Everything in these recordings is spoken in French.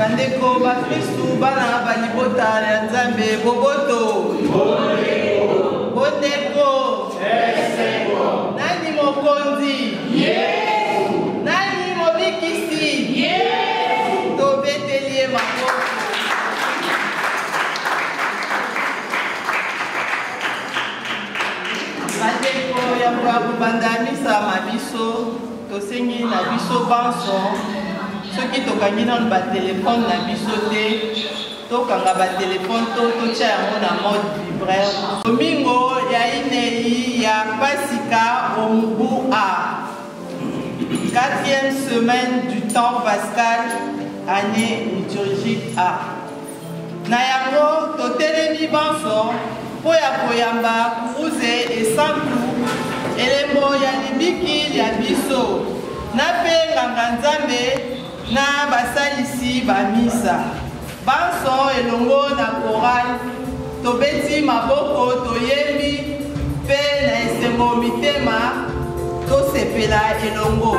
Bandeko bakristu bana balibota ya Nzambe boboto Bondeko Nani mokonzi Nani mobikisi Tobetelie mako Bandeko ya kubandamisa mabiso tosengi na biso banso soki tokangi nanu batelefone na biso te tokanga batelefone totia yango na mode vibraire. Domingo ya inei ya pasika au mobu A, 4e semaine du temps pascal, année liturgique A. Na yango totelemi banso po ya koyamba kuruze esantu elembo ya libiki ya biso na pe nganga Nzambe na basalisi bamisa banso elongo na choral tobeti maboko toyembi pe na esengo mitema tosepela elongo.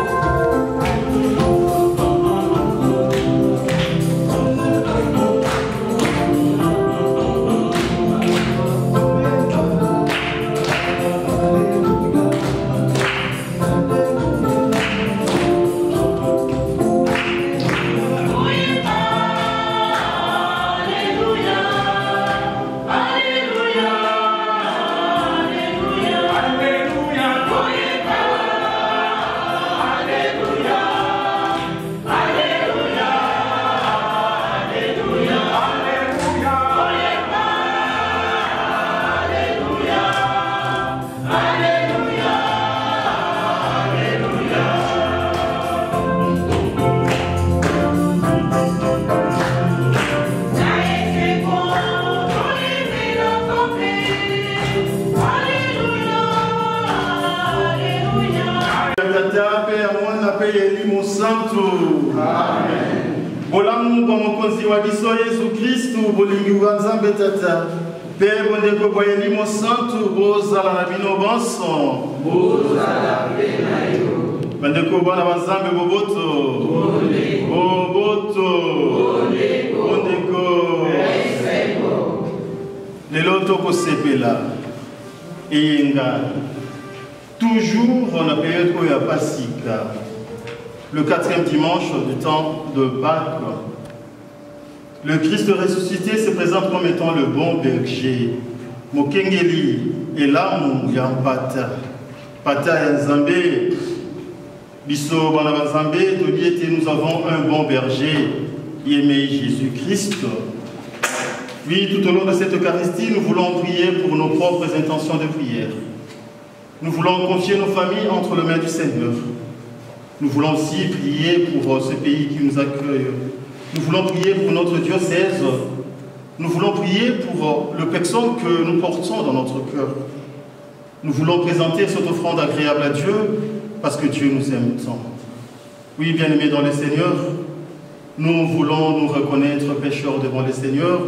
Bolamu kwa mokonzi wa biso Yesu Kristu bolingi wa Nzambe tata pe bondeko kwa elimo santu bozala na bino banso bozala pe na yo bandeko bana wa Nzambe boboto bondeko lelo tokosepela eyenga toujours en la période où il y a Pasika, le 4e dimanche du temps de Pâques. Le Christ ressuscité se présente comme étant le bon berger. Mokengeli et l'amour yampata. Pata Nzambe. Biso Banaba Nzambe, nous avons un bon berger, aimé Jésus-Christ. Oui, tout au long de cette Eucharistie, nous voulons prier pour nos propres intentions de prière. Nous voulons confier nos familles entre les mains du Seigneur. Nous voulons aussi prier pour ce pays qui nous accueille. Nous voulons prier pour notre diocèse. Nous voulons prier pour les personnes que nous portons dans notre cœur. Nous voulons présenter cette offrande agréable à Dieu parce que Dieu nous aime tant. Oui, bien-aimés dans le Seigneur, nous voulons nous reconnaître pécheurs devant le Seigneur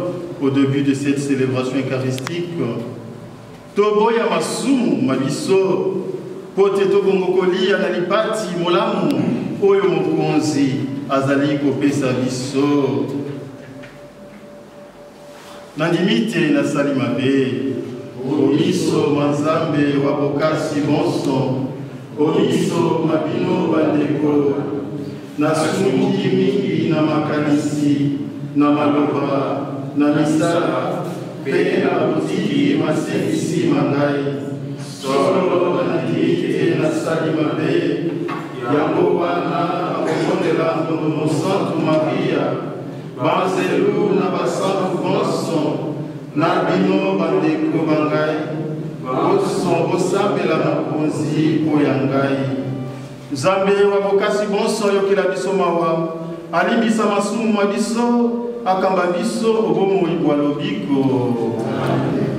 au début de cette célébration eucharistique. Toboya masumu mabiso pote tobongokoli analipati molamu oyo mokonzi azali kopesa biso nandimite na sali mabe omiso manzambe wa bokasi bonso omiso mabino bandeko na sumuki mingi na makanisi na maloba na misala pe na butiki masengisi mangai solo na ndike na sali mabe yango wana akokondela ndono Santu Maria banzelu na basantu bonso na bino bandeko bangai bosambela mokonzi oya ngai Nzambe wa bokasi bonso yokela biso mawa alimbisa masumu ma biso akamba biso obomoi bwa lobiko. Amen.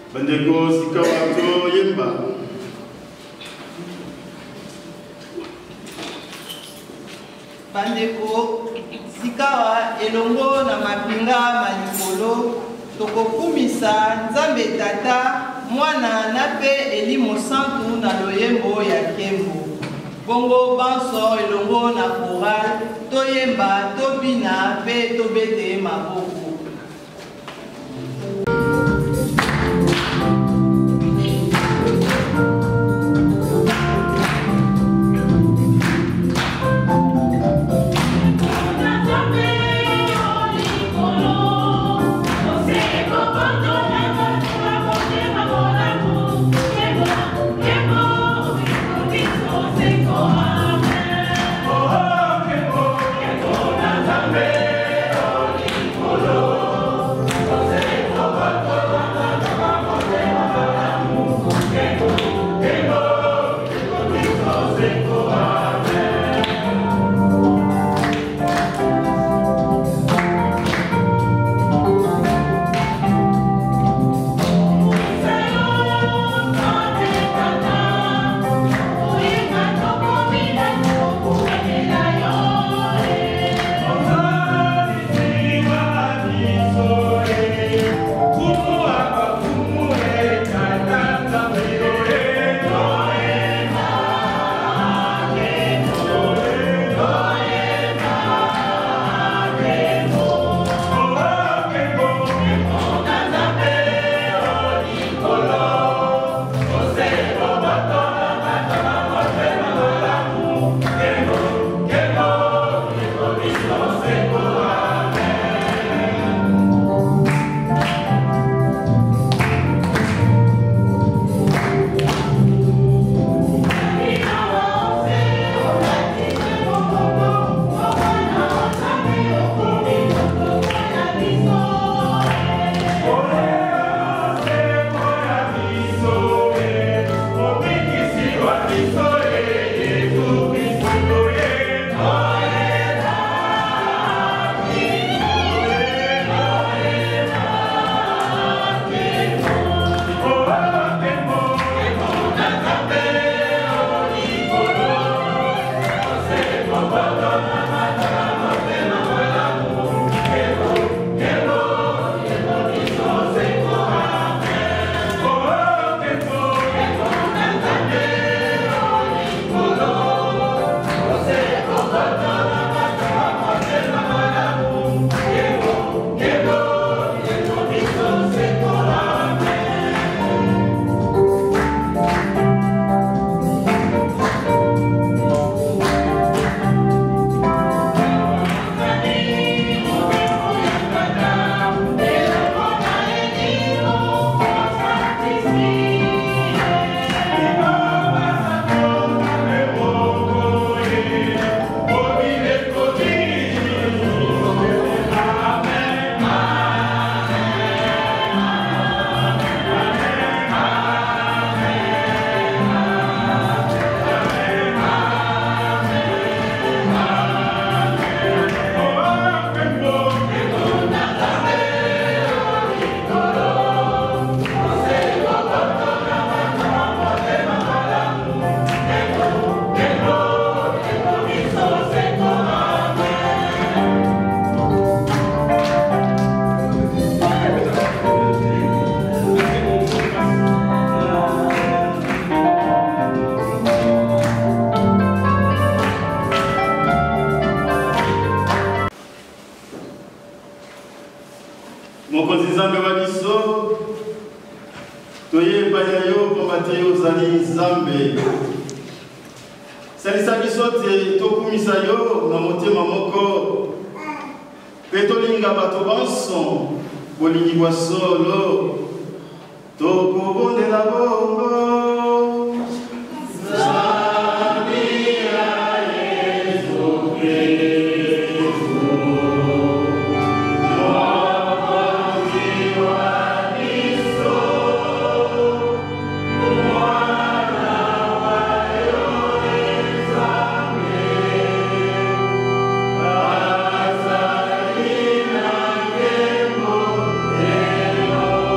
Bandeko sikawato yemba. Bandeko sikawa elongo na mapinga malikolo tokokumisa Nzambe Tata mwana na pe elimo santu na loyembo ya kembo. Bongo banso elongo na choral toyemba tobina pe tobete maboko. Mokonzi Nzambe wa biso toyeba yo kombate yo zali Nzambe salisa biso te tokumisa yo na motema moko pe tolinga bato banso bolingi bwa solo tokobondela bongo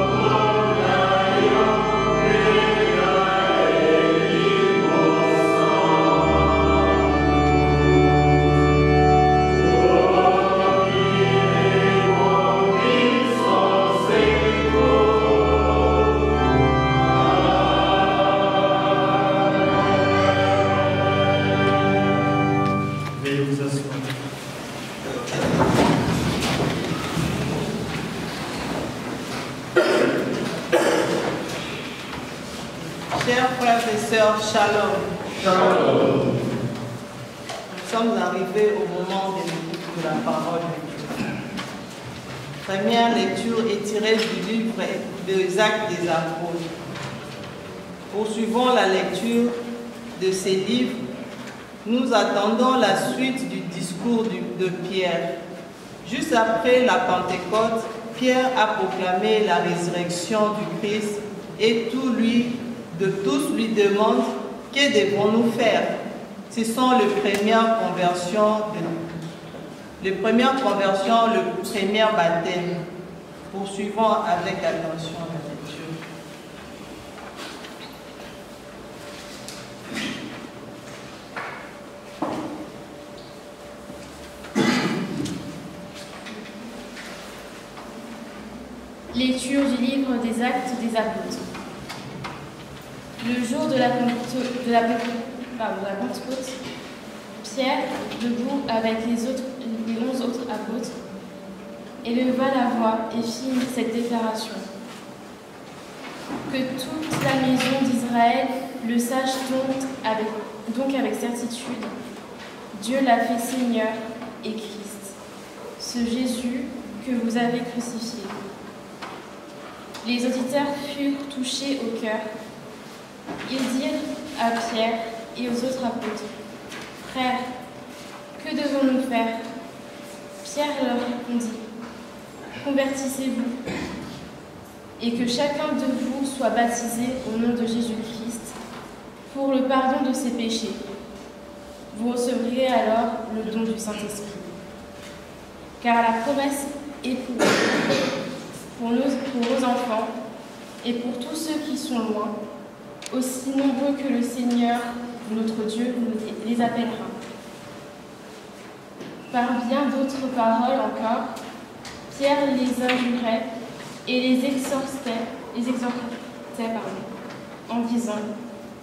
Oh Chers frères et sœurs, shalom. Shalom. Nous sommes arrivés au moment de l'écoute de la parole de Dieu. Première lecture est tirée du livre des Actes des Apôtres. Poursuivant la lecture de ces livres, nous attendons la suite du discours de Pierre. Juste après la Pentecôte, Pierre a proclamé la résurrection du Christ et tous lui demandent « Que devons-nous faire ?» Ce sont les premières conversions, le premier baptême. Poursuivons avec attention la lecture. Lecture du livre des Actes des Apôtres. Le jour de la Pentecôte, Pierre, debout avec les 11 autres apôtres, éleva la voix et fit cette déclaration. Que toute la maison d'Israël le sache donc avec certitude, Dieu l'a fait Seigneur et Christ, ce Jésus que vous avez crucifié. Les auditeurs furent touchés au cœur. Ils dirent à Pierre et aux autres apôtres, « Frères, que devons-nous faire ?» Pierre leur répondit, « Convertissez-vous, et que chacun de vous soit baptisé au nom de Jésus-Christ pour le pardon de ses péchés. Vous recevrez alors le don du Saint-Esprit. Car la promesse est pour vos enfants et pour tous ceux qui sont loin, aussi nombreux que le Seigneur, notre Dieu, les appellera. » Par bien d'autres paroles encore, Pierre les injurait et les exhortait en disant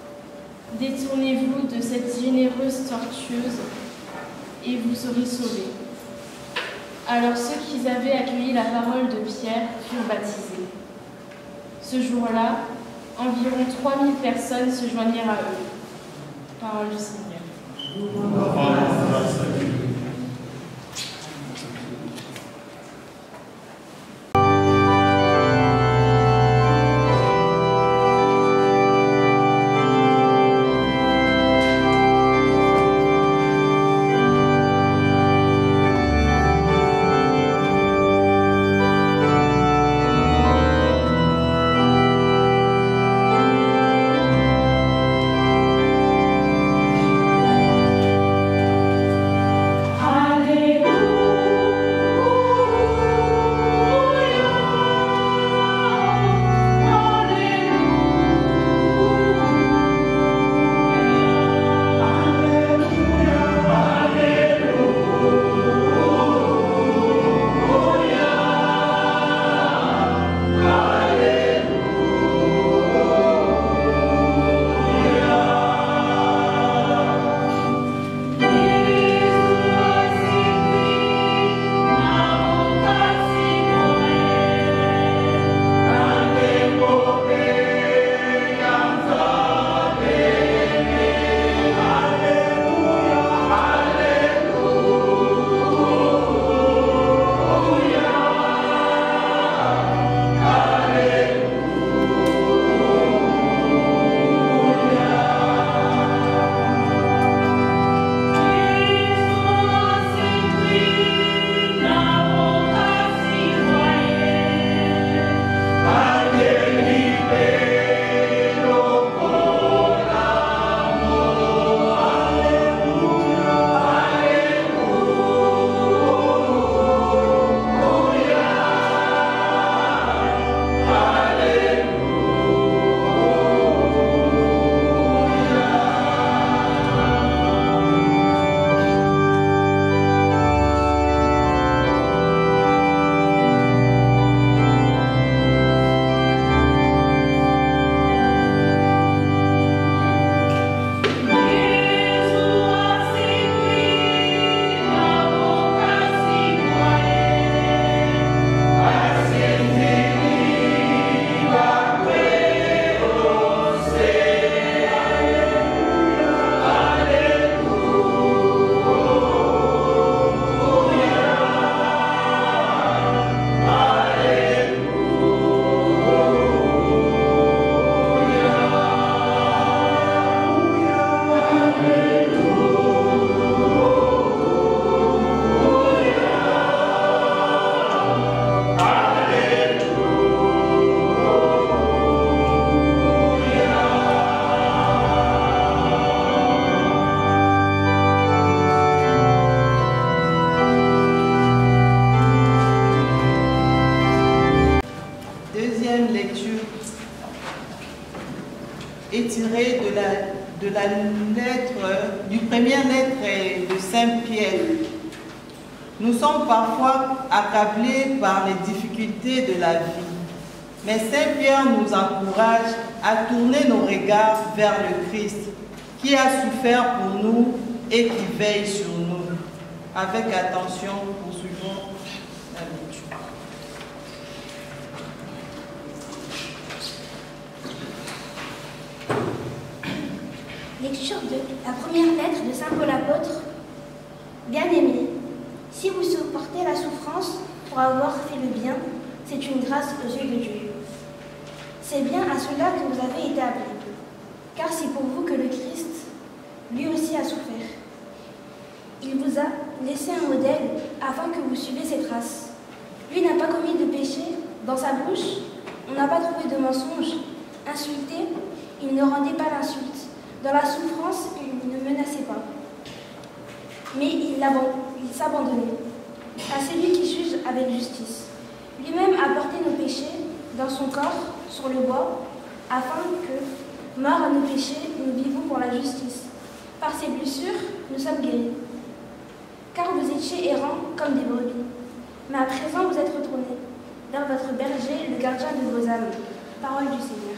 « Détournez-vous de cette généreuse tortueuse et vous serez sauvés. » Alors ceux qui avaient accueilli la parole de Pierre furent baptisés. Ce jour-là, environ 3000 personnes se joignirent à eux. Parole du Seigneur. lecture est tirée de la lettre, du première lettre de Saint Pierre. Nous sommes parfois accablés par les difficultés de la vie, mais Saint Pierre nous encourage à tourner nos regards vers le Christ, qui a souffert pour nous et qui veille sur nous. Avec attention, poursuivons la lecture. Lecture de la première lettre de Saint Paul apôtre. Bien-aimés, si vous supportez la souffrance pour avoir fait le bien, c'est une grâce aux yeux de Dieu. C'est bien à cela que vous avez été appelés, car c'est pour vous que le Christ, lui aussi, a souffert. Il vous a laissé un modèle afin que vous suiviez ses traces. Lui n'a pas commis de péché, dans sa bouche, on n'a pas trouvé de mensonge. Insulté, il ne rendait pas l'insulte. Dans la souffrance, il ne menaçait pas. Mais il s'abandonnait à celui qui juge avec justice. Lui-même a porté nos péchés dans son corps sur le bois, afin que, morts à nos péchés, nous vivons pour la justice. Par ses blessures, nous sommes guéris. Car vous étiez errants comme des brebis. Mais à présent, vous êtes retournés vers votre berger, le gardien de vos âmes. Parole du Seigneur.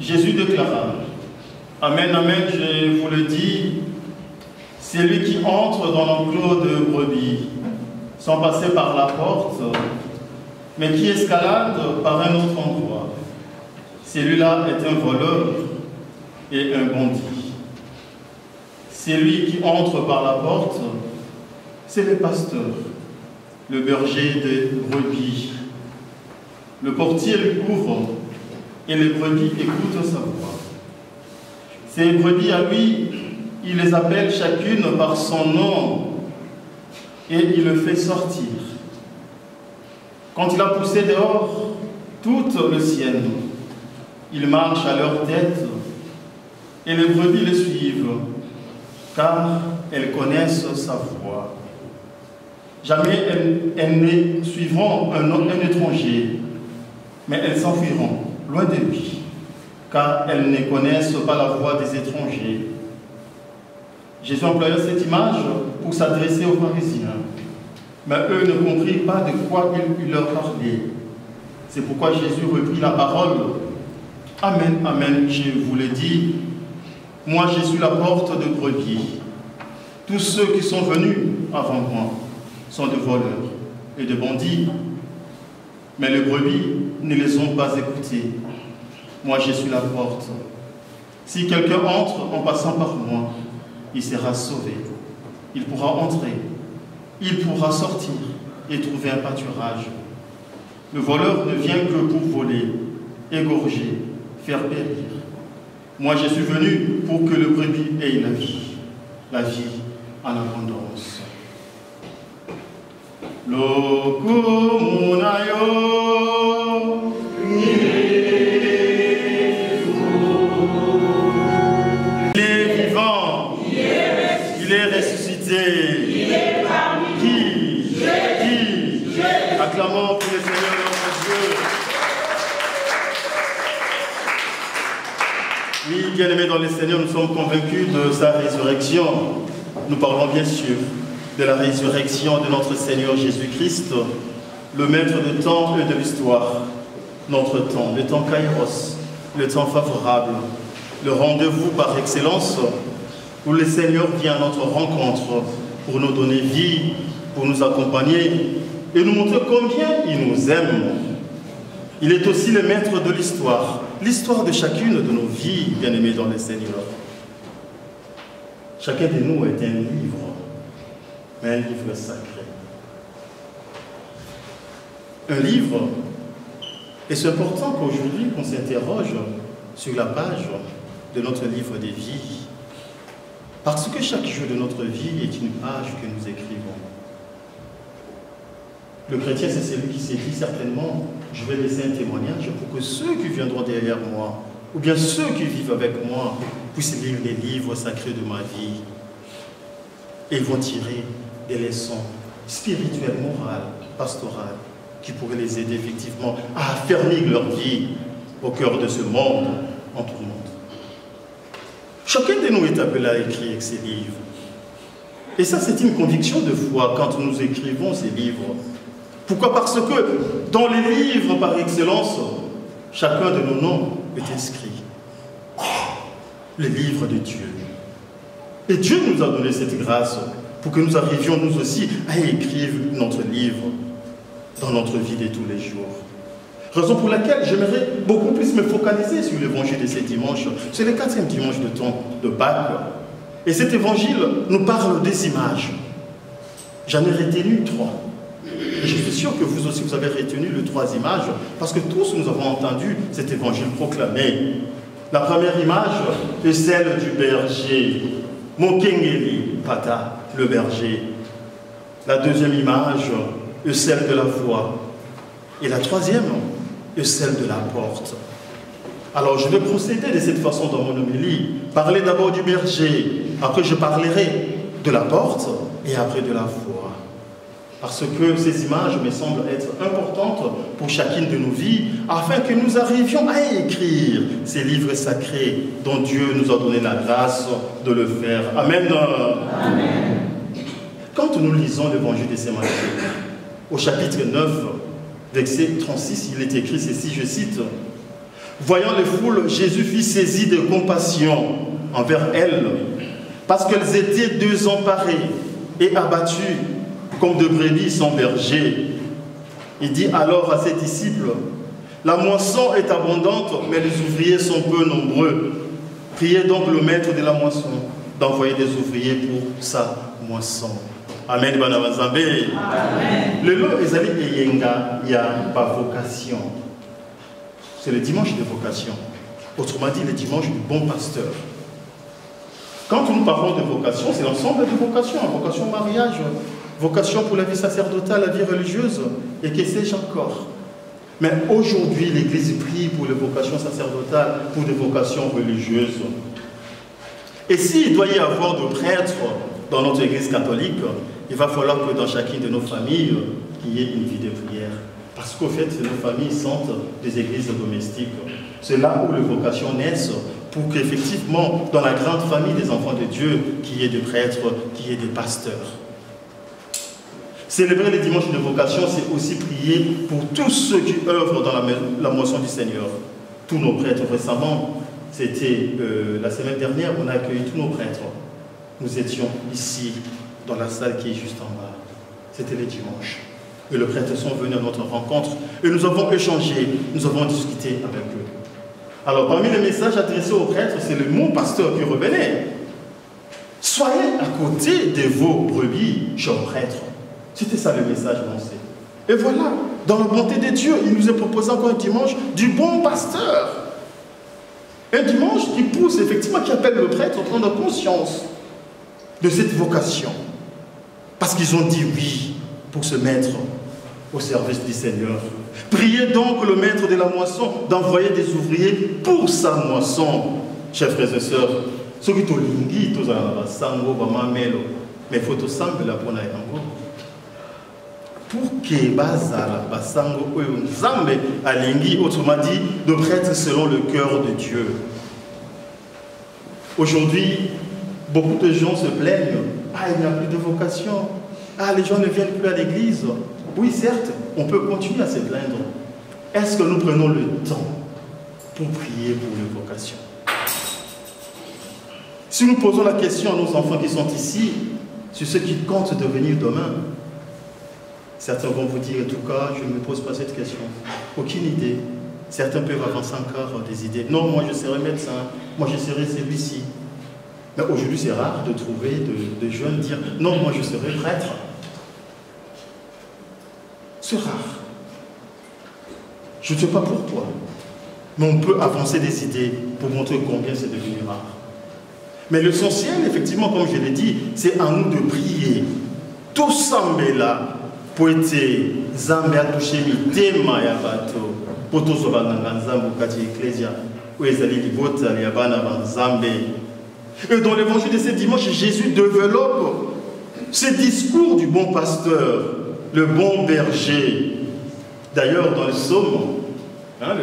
Jésus déclara, « Amen, amen, je vous le dis, c'est lui qui entre dans l'enclos de brebis, sans passer par la porte, mais qui escalade par un autre endroit. Celui-là est un voleur et un bandit. Celui qui entre par la porte, c'est le pasteur, le berger des brebis. Le portier lui ouvre et les brebis écoutent sa voix. Ces brebis à lui, il les appelle chacune par son nom et il le fait sortir. Quand il a poussé dehors toutes les siennes, il marche à leur tête et les brebis le suivent, car elles connaissent sa voix. Jamais elles ne suivront un étranger, mais elles s'enfuiront loin de lui, car elles ne connaissent pas la voix des étrangers. Jésus employa cette image pour s'adresser aux pharisiens, mais eux ne comprirent pas de quoi il leur parlait. C'est pourquoi Jésus reprit la parole. Amen, amen, je vous le dis, moi je suis la porte de brebis. Tous ceux qui sont venus avant moi sont de voleurs et de bandits, mais les brebis ne les ont pas écoutés. Moi je suis la porte. Si quelqu'un entre en passant par moi, il sera sauvé. Il pourra entrer, il pourra sortir et trouver un pâturage. Le voleur ne vient que pour voler, égorger, faire périr. Moi, je suis venu pour que le brebis ait la vie en abondance. Loko munayo, il est vivant, il est ressuscité. Qui acclamons pour le Seigneur notre Dieu. Oui, bien-aimés dans le Seigneur, nous sommes convaincus de sa résurrection. Nous parlons bien sûr de la résurrection de notre Seigneur Jésus-Christ, le maître de temps et de l'histoire, notre temps, le temps Kairos, le temps favorable, le rendez-vous par excellence où le Seigneur vient à notre rencontre pour nous donner vie, pour nous accompagner et nous montrer combien il nous aime. Il est aussi le maître de l'histoire de chacune de nos vies, bien-aimés dans le Seigneur. Chacun de nous est un livre, mais un livre sacré. Un livre, et c'est important qu'aujourd'hui qu'on s'interroge sur la page de notre livre des vies, parce que chaque jour de notre vie est une page que nous écrivons. Le chrétien, c'est celui qui s'est dit certainement, je vais laisser un témoignage pour que ceux qui viendront derrière moi, ou bien ceux qui vivent avec moi, puissent lire les livres sacrés de ma vie. Et ils vont tirer des leçons spirituelles, morales, pastorales, qui pourraient les aider effectivement à affermir leur vie au cœur de ce monde, en tout le monde. Chacun de nous est appelé à écrire ces livres. Et ça, c'est une conviction de foi quand nous écrivons ces livres. Pourquoi? Parce que dans les livres par excellence, chacun de nos noms est inscrit. Les livres de Dieu. Et Dieu nous a donné cette grâce pour que nous arrivions nous aussi à écrire notre livre dans notre vie de tous les jours. Raison pour laquelle j'aimerais beaucoup plus me focaliser sur l'évangile de ce dimanche. C'est le 4e dimanche de temps de Pâques. Et cet évangile nous parle des images. J'en ai retenu 3. Et je suis sûr que vous aussi, vous avez retenu les 3 images, parce que tous nous avons entendu cet évangile proclamé. La première image est celle du berger, Mokengeli Pata, le berger. La deuxième image est celle de la voie. Et la troisième est celle de la porte. Alors je vais procéder de cette façon dans mon homélie. Parler d'abord du berger, après je parlerai de la porte et après de la voie. Parce que ces images me semblent être importantes pour chacune de nos vies, afin que nous arrivions à écrire ces livres sacrés dont Dieu nous a donné la grâce de le faire. Amen. Amen. Quand nous lisons l'évangile de Saint-Matthieu, au chapitre 9, verset 36, il est écrit ceci, je cite, « Voyant les foules, Jésus fut saisi de compassion envers elles, parce qu'elles étaient désemparées et abattues, comme de brebis sans berger. » Il dit alors à ses disciples, « La moisson est abondante, mais les ouvriers sont peu nombreux. Priez donc le maître de la moisson d'envoyer des ouvriers pour sa moisson. » Amen. Amen. Le lot ezali eyenga ya ba vocation. C'est le dimanche de vocation. Autrement dit, le dimanche du bon pasteur. Quand nous parlons de vocation, c'est l'ensemble de vocations. Vocation mariage, vocation pour la vie sacerdotale, la vie religieuse, et que sais-je encore. Mais aujourd'hui, l'Église prie pour les vocations sacerdotales, pour des vocations religieuses. Et s'il doit y avoir de prêtres dans notre église catholique, il va falloir que dans chacune de nos familles, qu'il y ait une vie de prière. Parce qu'au fait, nos familles sont des églises domestiques. C'est là où les vocations naissent, pour qu'effectivement, dans la grande famille des enfants de Dieu, qu'il y ait des prêtres, qu'il y ait des pasteurs. Célébrer les dimanches de vocation, c'est aussi prier pour tous ceux qui œuvrent dans la moisson du Seigneur. Tous nos prêtres, récemment, c'était la semaine dernière, on a accueilli tous nos prêtres. Nous étions ici, dans la salle qui est juste en bas. C'était les dimanches. Et les prêtres sont venus à notre rencontre et nous avons échangé, nous avons discuté avec eux. Alors, parmi les messages adressés aux prêtres, c'est le mot pasteur qui revenait. Soyez à côté de vos brebis, chers prêtres. C'était ça le message lancé. Et voilà, dans la bonté de Dieu, il nous est proposé encore un dimanche du bon pasteur. Un dimanche qui pousse, effectivement, qui appelle le prêtre à prendre conscience de cette vocation. Parce qu'ils ont dit oui pour se mettre au service du Seigneur. Priez donc le maître de la moisson d'envoyer des ouvriers pour sa moisson. Chers frères et sœurs, ceux qui ont lingi, tous en sango, mais il faut tout sembler pour la yango. Pour que bazala basango zambe alingi, autrement dit, de prêtre selon le cœur de Dieu. Aujourd'hui, beaucoup de gens se plaignent. Ah, il n'y a plus de vocation. Ah, les gens ne viennent plus à l'église. Oui, certes, on peut continuer à se plaindre. Est-ce que nous prenons le temps pour prier pour les vocations? Si nous posons la question à nos enfants qui sont ici, sur ceux qui comptent devenir demain, certains vont vous dire, en tout cas, je ne me pose pas cette question. Aucune idée. Certains peuvent avancer encore des idées. Non, moi je serai médecin, moi je serai celui-ci. Mais aujourd'hui, c'est rare de trouver de jeunes dire, non, moi je serai prêtre. C'est rare. Je ne sais pas pourquoi. Mais on peut avancer des idées pour montrer combien c'est devenu rare. Mais l'essentiel, effectivement, comme je l'ai dit, c'est à nous de prier. Tout semble là. Pour être Zambé a touché mi tema ya bato. Pour tous les gens qui ecclésia. Où ils allaient dire voter les bana Zambé. Et dans l'évangile de ce dimanche, Jésus développe ce discours du bon pasteur, le bon berger. D'ailleurs, dans le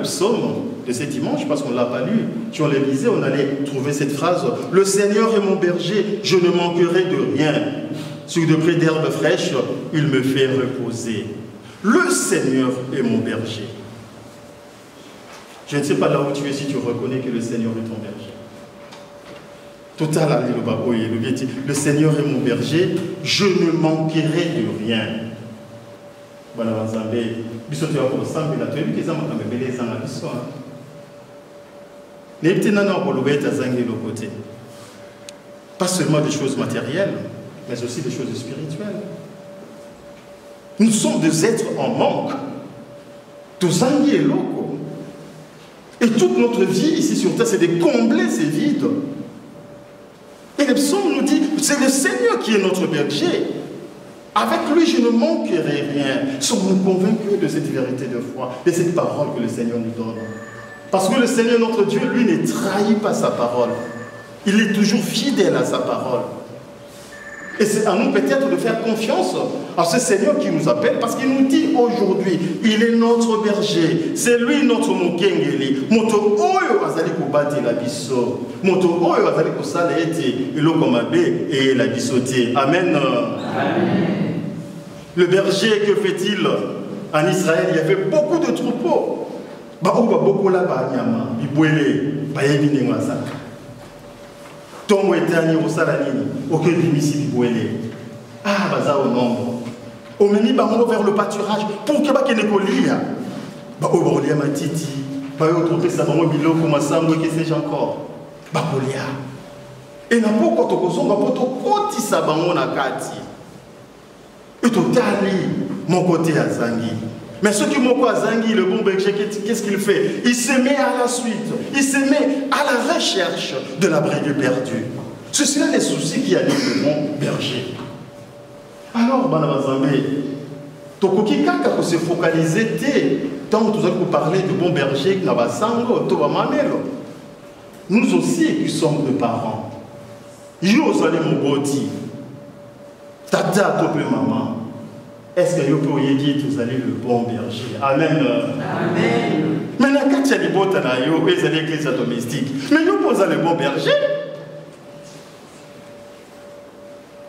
psaume de ce dimanche, parce qu'on ne l'a pas lu, si on le lisait, on allait trouver cette phrase « Le Seigneur est mon berger, je ne manquerai de rien. Sur de près d'herbes fraîches, il me fait reposer. Le Seigneur est mon berger. » Je ne sais pas là où tu es si tu reconnais que le Seigneur est ton berger. Tout à l'heure, le Seigneur est mon berger, je ne manquerai de rien. Pas seulement des choses matérielles, mais aussi des choses spirituelles. Nous sommes des êtres en manque. Tous et locaux. Et toute notre vie ici sur terre, c'est de combler ces vides. Et le psaume nous dit, c'est le Seigneur qui est notre berger. Avec lui, je ne manquerai rien. Sommes-nous convaincus de cette vérité de foi, de cette parole que le Seigneur nous donne? Parce que le Seigneur, notre Dieu, lui, ne trahit pas sa parole. Il est toujours fidèle à sa parole. Et c'est à nous peut-être de faire confiance à ce Seigneur qui nous appelle, parce qu'il nous dit aujourd'hui, il est notre berger, c'est lui notre mokengeli. Moto oyo azali kobate la biso, moto oyo azali kosala ete eloko mabe et la bisoté. Amen. Amen. Le berger, que fait-il en Israël? Il y avait beaucoup de troupeaux. Beaucoup là-bas, bibwele, bayebi nengaza. Tongo etani osala nini okebimisi bibwele. Ah, baza au nombre. Omemi bango vers le pâturage pour que bakene kolia. Olia matiti. Trouver ça bango biloko masango que sais-je encore. Bakolia. Et na poko tokozonga poto koti sa bango na kati. Et totali mon côté à Zangi. Mais ce qui m'a à Zangi, le bon berger, qu'est-ce qu'il fait? Il se met à la suite, il se met à la recherche de la brebis perdue. Ce sont les soucis qui animent le bon berger. Alors, Tokoki Kaka pour se focaliser, tant que nous allons parler du bon berger, nous aussi qui sommes des parents. Tata, topé maman. Est-ce que vous pourriez dire que vous allez le bon berger? Amen. Amen. Maintenant, quand il y a des bottes à l'eau, vous allez l'église domestique. Mais vous posez le bon berger.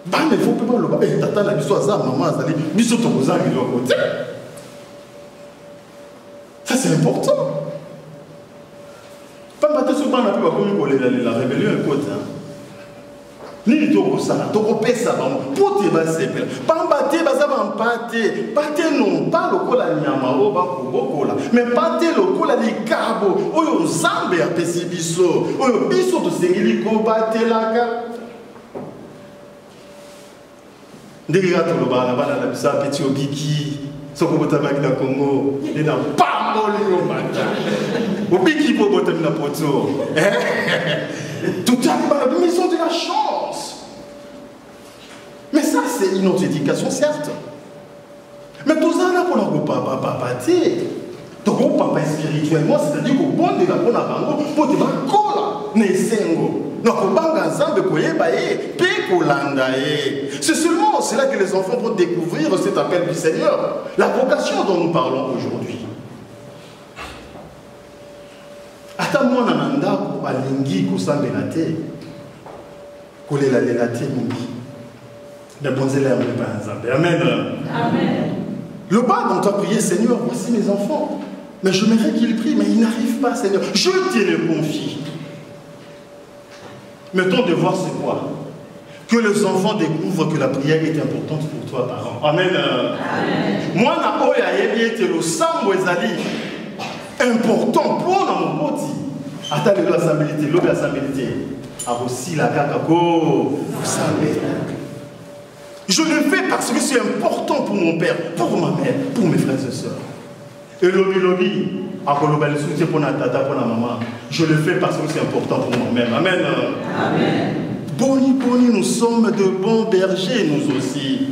Bah, mais il faut pas le faire. Tata, la mission à ça, maman, ça allait. Mission ton cousin, il doit côté. Ça, c'est important. Pas matin souvent, on a pu voir la rébellion est côté. Ni toko ça, toko pesa bango. Pote ba sepela. Pambate baza ba mpate. Pate non pas lokola nyama o ba kobokola. Mais pate lokola likabo. Oyo nzambe apesi biso. Oyo biso to sengeli ko batelaka. Ndenge ga to loba na bana na bisa petit obiki. Soko botama ki na Congo. Il est dans pamboli o mata. Obiki po botama na poto. Tout à l'heure, ils ont de la chance. Mais ça, c'est une autre éducation, certes. Mais tout ça, là, pour notre papa, ton papa spirituellement, c'est-à-dire qu'au bon de la bonne avango, pour te bakola, nesengo. Donc, au bang ensemble, c'est seulement cela que les enfants vont découvrir cet appel du Seigneur. La vocation dont nous parlons aujourd'hui. Ata mwana na ndako alingi kosambela te kolela te mingi na bonzela ya mpepa ya Nzambe. Amen. Amen. Le bas dont tu as prié, Seigneur, voici mes enfants. Mais j'aimerais qu'ils prient, mais ils n'arrivent pas, Seigneur. Je te le confie. Mais ton devoir, c'est quoi? Que les enfants découvrent que la prière est importante pour toi, parents. Amen. Amen. Moi, na oya yebi ete lo sambo ezali important pour mon petit. Attends le l'assemblée, l'autre assemblée. A aussi la kakako. Je le fais parce que c'est important pour mon père, pour ma mère, pour mes frères et sœurs. Et lobby, le soutien pour notre tata, pour la maman. Je le fais parce que c'est important pour moi-même. Amen. Amen. Boni, nous sommes de bons bergers, nous aussi.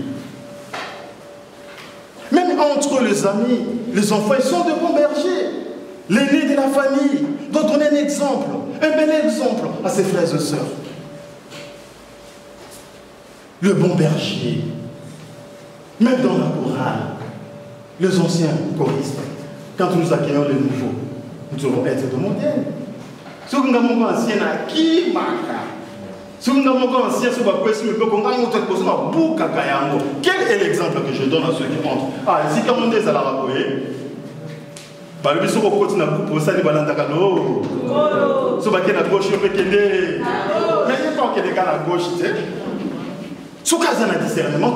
Même entre les amis, les enfants, ils sont de bons bergers. L'aîné de la famille doit donner un exemple, un bel exemple à ses frères et sœurs. Le bon berger, même dans la chorale, les anciens choristes, quand nous accueillons les nouveaux, nous devons être de modèles. Si nous avons un ancien qui marque, si nous avons un ancien qui quel est l'exemple que je donne à ceux qui entrent? Ah, ici, quand on est à la rapoyer, le biso ko koti na pour ça les balandaka no so ba kena gauche pe kende mais il faut que les gars à gauche tu sais so kaza na discernement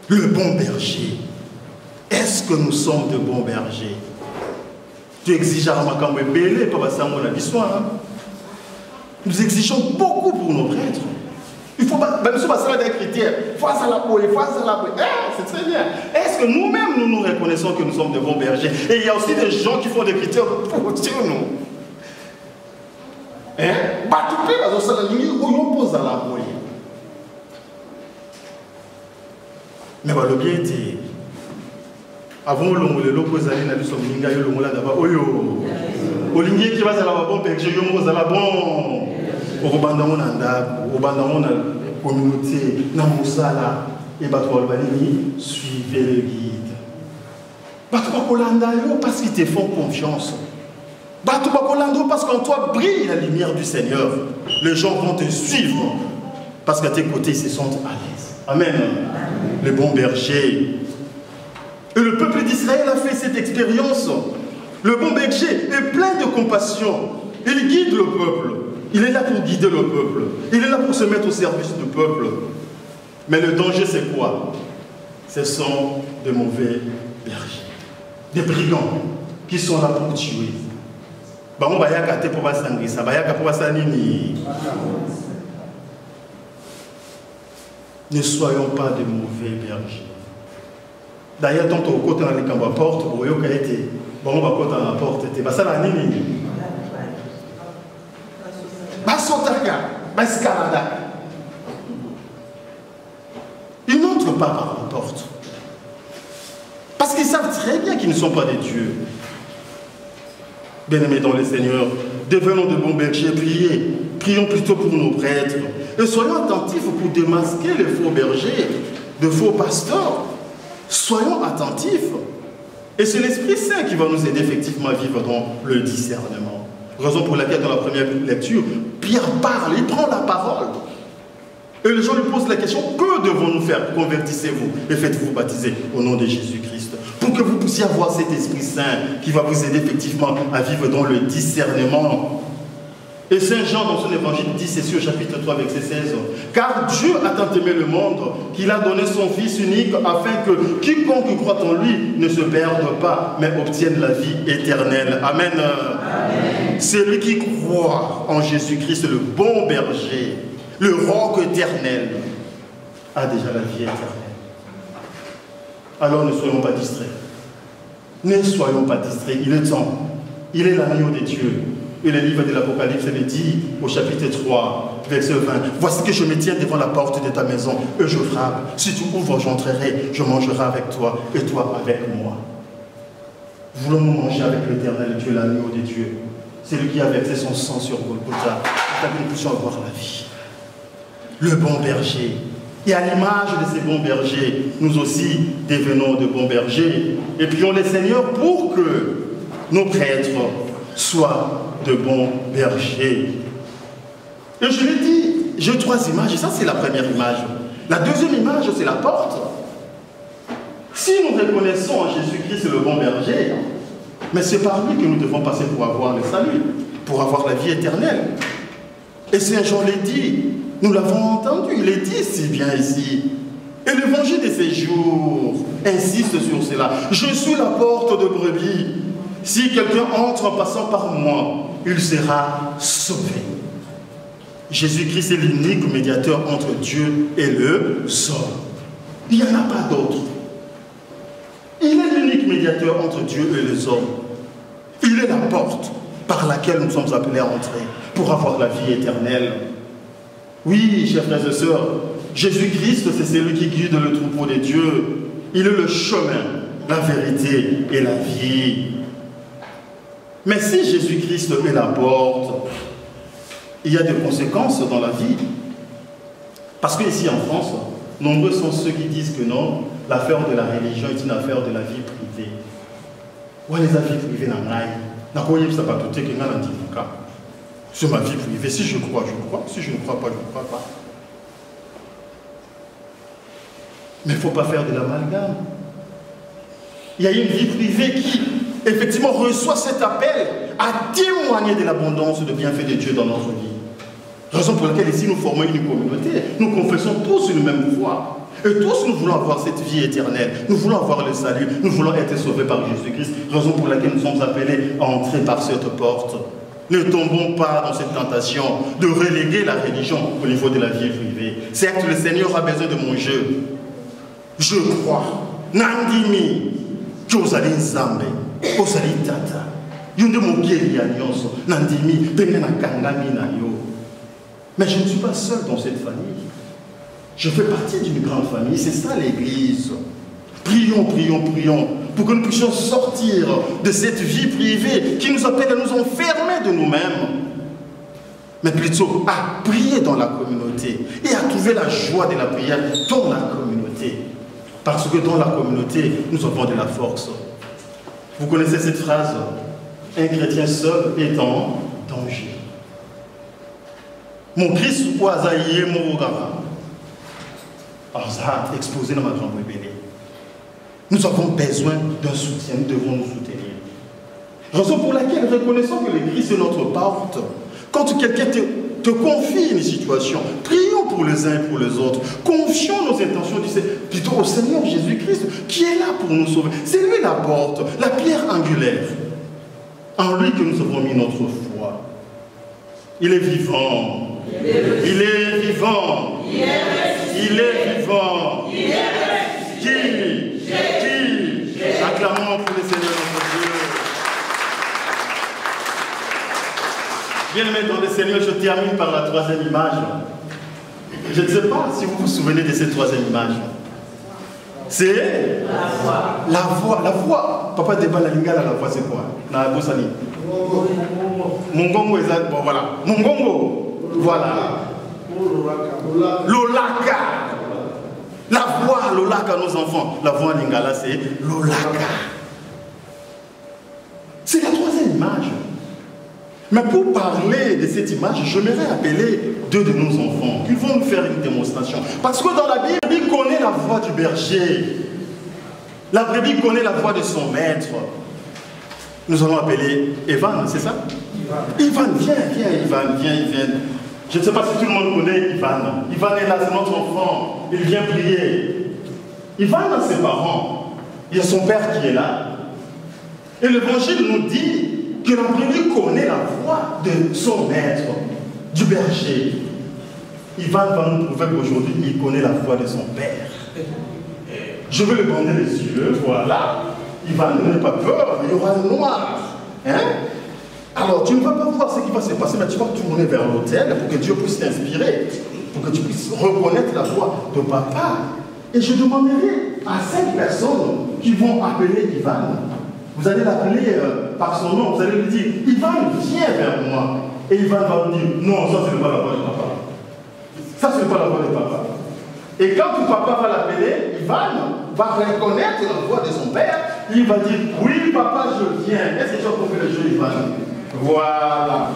le bon berger. Est-ce que nous sommes de bons bergers? Tu exiges à makambo belé pas basango na biswa. Nous exigeons beaucoup pour nos prêtres. Il faut pas, même si on a des critères, face à la peau, c'est très bien. Est-ce que nous-mêmes, nous reconnaissons que nous sommes de bons bergers? Et il y a aussi des gens qui font des critères pour nous. Hein? Bah, tout le monde, on pose à la peau. Mais le bien était, avant le loco zali na biso minga yo longola d'abord oyo olingi qui va à la bon berger yo mo za la bon obanda mona ndako obanda mona communauté na musala et bato balbani suivez le guide bato bakolanda yo parce qu'ils te font confiance bato bakolanda parce qu'en toi brille la lumière du Seigneur. Les gens vont te suivre parce qu'à tes côtés ils se sentent à l'aise. Amen. Les bons bergers. Et le peuple d'Israël a fait cette expérience. Le bon berger est plein de compassion. Il guide le peuple. Il est là pour guider le peuple. Il est là pour se mettre au service du peuple. Mais le danger, c'est quoi? Ce sont de mauvais bergers. Des brigands qui sont là pour tuer. Ne soyons pas de mauvais bergers. D'ailleurs, tant au côté dans les camps à porte, on va côté dans la porte, ça la nini. Ils n'entrent pas par la porte. Parce qu'ils savent très bien qu'ils ne sont pas des dieux. Bien-aimés dans le Seigneur, devenons de bons bergers, priez. Prions plutôt pour nos prêtres. Et soyons attentifs pour démasquer les faux bergers, de faux pasteurs. Soyons attentifs. Et c'est l'Esprit Saint qui va nous aider effectivement à vivre dans le discernement. Raison pour laquelle dans la première lecture, Pierre parle, il prend la parole. Et les gens lui posent la question, que devons-nous faire? Convertissez-vous et faites-vous baptiser au nom de Jésus-Christ. Pour que vous puissiez avoir cet Esprit Saint qui va vous aider effectivement à vivre dans le discernement. Et Saint Jean dans son évangile dit ceci au chapitre 3 verset 16. Car Dieu a tant aimé le monde qu'il a donné son Fils unique afin que quiconque croit en lui ne se perde pas mais obtienne la vie éternelle. Amen. Amen. Celui qui croit en Jésus-Christ, le bon berger, le roc éternel, a déjà la vie éternelle. Alors ne soyons pas distraits. Ne soyons pas distraits. Il est temps. Il est l'agneau de Dieu. Et le livre de l'Apocalypse le dit au chapitre 3, verset 20. Voici que je me tiens devant la porte de ta maison et je frappe. Si tu ouvres, j'entrerai, je mangerai avec toi et toi avec moi. Voulons-nous manger avec l'Éternel Dieu, l'agneau de Dieu? C'est lui qui a versé son sang sur Golgotha pour que nous puissions avoir la vie. Le bon berger. Et à l'image de ces bons bergers, nous aussi devenons de bons bergers. Et prions le Seigneur pour que nos prêtres soient de bons bergers. Et je l'ai dit, j'ai 3 images, et ça c'est la première image. La deuxième image, c'est la porte. Si nous reconnaissons en Jésus-Christ le bon berger, mais c'est par lui que nous devons passer pour avoir le salut, pour avoir la vie éternelle. Et Saint Jean l'a dit, nous l'avons entendu, il est dit si bien ici. Et l'évangile de ces jours insiste sur cela. Je suis la porte de brebis. Si quelqu'un entre en passant par moi, il sera sauvé. Jésus-Christ est l'unique médiateur entre Dieu et le homme. Il n'y en a pas d'autre. Il est l'unique médiateur entre Dieu et les hommes. Il est la porte par laquelle nous sommes appelés à entrer pour avoir la vie éternelle. Oui, chers frères et sœurs, Jésus-Christ, c'est celui qui guide le troupeau de Dieu. Il est le chemin, la vérité et la vie. Mais si Jésus-Christ est la porte, il y a des conséquences dans la vie. Parce qu'ici en France, nombreux sont ceux qui disent que non, l'affaire de la religion est une affaire de la vie privée. Ou les affaires privées dans l'aïe. C'est ma vie privée. Si je crois, je crois. Si je ne crois pas, je ne crois pas. Mais il ne faut pas faire de l'amalgame. Il y a une vie privée qui, effectivement, reçoit cet appel à témoigner de l'abondance de bienfaits de Dieu dans notre vie. Raison pour laquelle ici nous formons une communauté. Nous confessons tous une même foi. Et tous nous voulons avoir cette vie éternelle. Nous voulons avoir le salut. Nous voulons être sauvés par Jésus-Christ. Raison pour laquelle nous sommes appelés à entrer par cette porte. Ne tombons pas dans cette tentation de reléguer la religion au niveau de la vie privée. Certes, le Seigneur a besoin de mon jeu. Je crois. Nandimi. Kozali Nzambe. Kozali Tata. Yunde Mogeli Anyonso. Nandimi. Benena Kangami Nayo. Mais je ne suis pas seul dans cette famille. Je fais partie d'une grande famille. C'est ça l'Église. Prions, prions, prions, pour que nous puissions sortir de cette vie privée qui nous appelle à nous enfermer de nous-mêmes, mais plutôt à prier dans la communauté et à trouver la joie de la prière dans la communauté. Parce que dans la communauté, nous avons de la force. Vous connaissez cette phrase, un chrétien seul est en danger. Mon Christ poisaillé mon regard. Alors ça a explosé dans ma grande rébellion. Nous avons besoin d'un soutien, nous devons nous soutenir. Raison pour laquelle, reconnaissons que l'Église est notre porte. Quand quelqu'un te confie une situation, prions pour les uns et pour les autres. Confions nos intentions plutôt au Seigneur Jésus-Christ, qui est là pour nous sauver. C'est lui la porte, la pierre angulaire. En lui que nous avons mis notre foi. Il est vivant. Il est vivant. Il est vivant. Qui acclamons pour le Seigneur notre Dieu. Bien-aimés dans le Seigneur, je termine par la 3e image. Je ne sais pas si vous vous souvenez de cette 3e image. C'est la voix. La voix. La voix. Papa débat la lingala, la voix c'est quoi? Na bosani. Mongongo exact. Bon voilà. Mongongo. Voilà. Lolaka. La voix Lolaka, nos enfants. La voix Lingala, c'est Lolaka. C'est la troisième image. Mais pour parler de cette image, j'aimerais appeler deux de nos enfants qui vont nous faire une démonstration. Parce que dans la Bible, la brebis connaît la voix du berger. La brebis connaît la voix de son maître. Nous allons appeler Evan, c'est ça? Ivan, viens, Ivan, viens. Je ne sais pas si tout le monde connaît Ivan. Ivan est là, c'est notre enfant. Il vient prier. Ivan a ses parents. Il y a son père qui est là. Et l'évangile nous dit que la brebis connaît la voix de son maître, du berger. Ivan va nous prouver qu'aujourd'hui, il connaît la voix de son père. Je vais le bander les yeux, voilà. Ivan, n'aie pas peur, il y aura le noir. Hein? Alors, tu ne vas pas voir ce qui va se passer, mais tu vas tourner vers l'autel pour que Dieu puisse t'inspirer, pour que tu puisses reconnaître la voix de papa. Et je demanderai à 5 personnes qui vont appeler Ivan. Vous allez l'appeler par son nom, vous allez lui dire, Ivan, viens vers moi. Et Ivan va vous dire, non, ça ce n'est pas la voix de papa. Ça ce n'est pas la voix de papa. Et quand ton papa va l'appeler, Ivan va reconnaître la voix de son père. Il va dire, oui papa, je viens. Est-ce que tu as compris le jeu, Ivan? Voilà.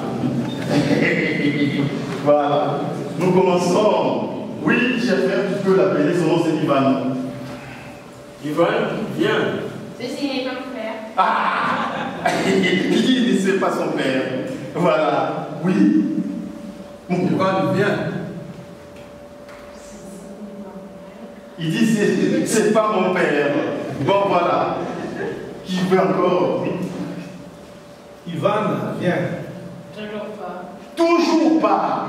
Voilà. Nous commençons. Oui, cher frère, tu peux l'appeler, son nom c'est Ivan. Ivan, viens. Ceci n'est pas mon père. Ah, il ne sait pas son père. Voilà. Oui. Ivan, viens. Il dit, c'est pas mon père. Bon, voilà. Qui veut encore? Ivan, viens. Toujours pas. Toujours pas.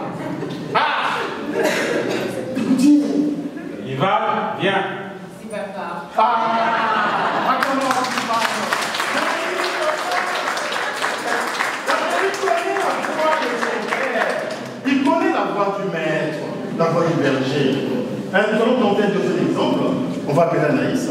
Ah! Ivan, viens. C'est papa. Ah! Comment tu parles? Il connaît la voix du maître, la voix du berger. Nous allons tenter un deuxième exemple. On va appeler Anaïs.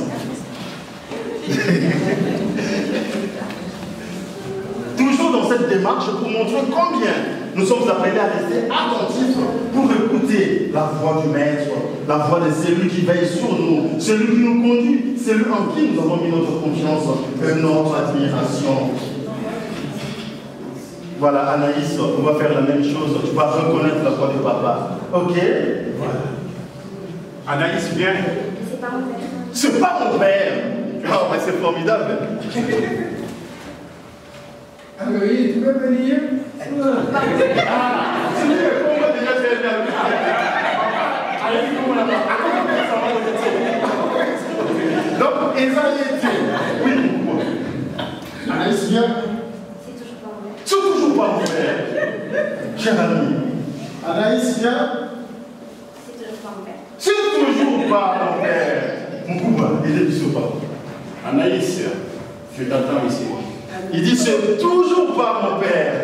Toujours dans cette démarche pour montrer combien nous sommes appelés à rester attentifs pour écouter la voix du maître, la voix de celui qui veille sur nous, celui qui nous conduit, celui en qui nous avons mis notre confiance et notre admiration. Voilà, Anaïs, on va faire la même chose. Tu vas reconnaître la voix de papa. Ok? Voilà. Anaïs, viens. C'est pas mon père. C'est pas mon père. Oh, mais c'est formidable. Oui, tu peux venir. Ah, c'est mieux, on va déjà faire bien. Allez, comment on a donc, Esaïe, oui, pourquoi? Anaïs, viens. C'est toujours pas mon père. Cher ami. Anaïs, viens. C'est toujours pas mon père. Mon cousin, il est du sofa. Anaïs, je t'attends ici. Il dit, c'est toujours pas mon père.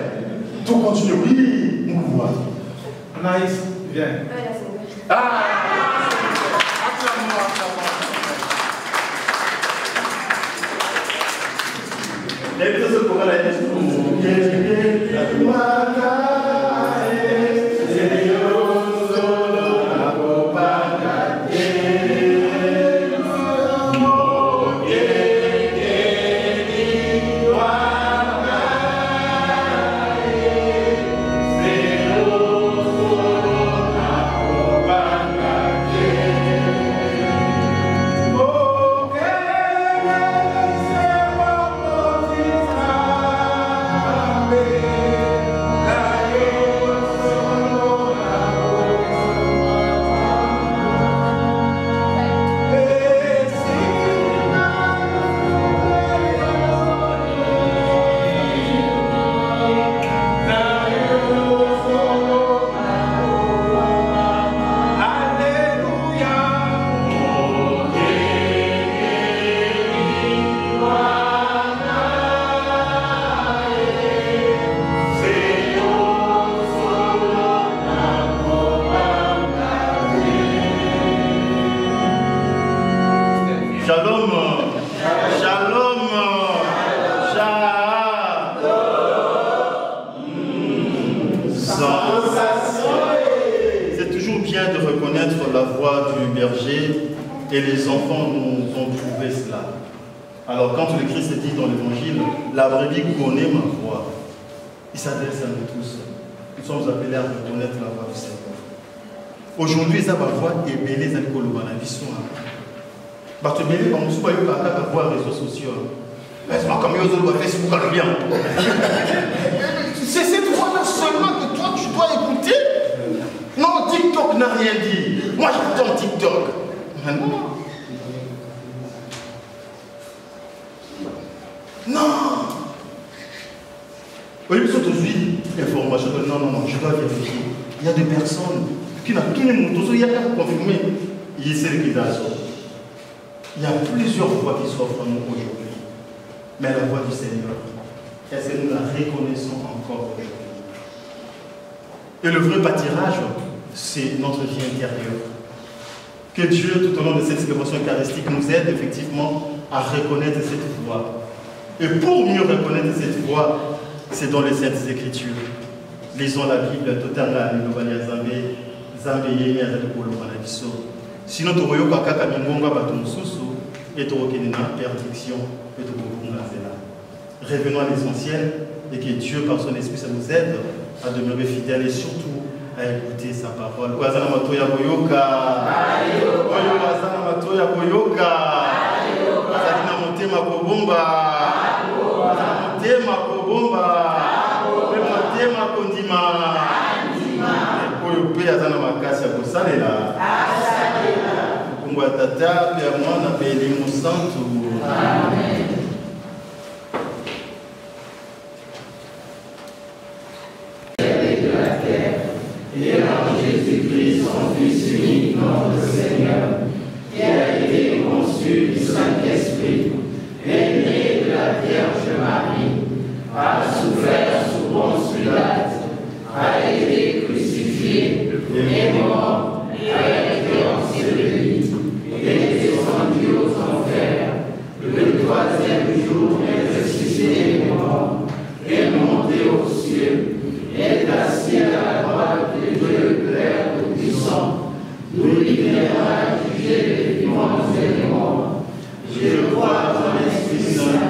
Tout continue, oui, mon cousin. Anaïs, viens. Ah! Et puis, ce pourrait la question. voix du berger et les enfants nous ont trouvé cela. Alors quand le Christ dit dans l'évangile, la brebis connaît ma voix, il s'adresse à nous tous. Nous sommes appelés à reconnaître la voix du Seigneur. Aujourd'hui, ça va voir et belé dans la vision. Parce que belé, on ne peut pas voir les réseaux sociaux. C'est cette voix-là seulement que toi tu dois écouter. Non, TikTok n'a rien dit. Moi j'attends TikTok. Non. Oui, mais aujourd'hui, information. Non, je dois vérifier. Il y a des personnes qui n'ont pas confirmé. Il y a plusieurs voix qui s'offrent à nous aujourd'hui. Mais la voix du Seigneur, est-ce que nous la reconnaissons encore aujourd'hui? Et le vrai pâturage, c'est notre vie intérieure. Que Dieu, tout au long de cette célébration eucharistique, nous aide effectivement à reconnaître cette voix. Et pour mieux reconnaître cette voix, c'est dans les Saintes Écritures. Lisons la Bible totalement. Sinon, tu vois kaka mingonga batumsusu et tu vois perdiction et tu vois. Revenons à l'essentiel et que Dieu, par son esprit, ça nous aide à demeurer fidèles et surtout à écouter sa parole. Wazana matoya boyoka. Wazana matoya boyoka. Wazana motema kobomba. Wazana motema kobomba. Motema kondima. Oyo pe azana makasi ya kosalela. Kungwa tata ya mwana pe elimu santu. Amen. Et en Jésus-Christ, son Fils unique, notre Seigneur, qui a été conçu du Saint-Esprit, est né de la Vierge Marie, a souffert sous Ponce Pilate, a été crucifié, est mort, a été enseveli, est descendu aux enfers, le troisième jour est ressuscité des morts, est monté aux cieux, est assis à la droite de Dieu, Père Tout-Puissant, nous libérera juger les vivants et les morts. Je crois dans l'Esprit Saint,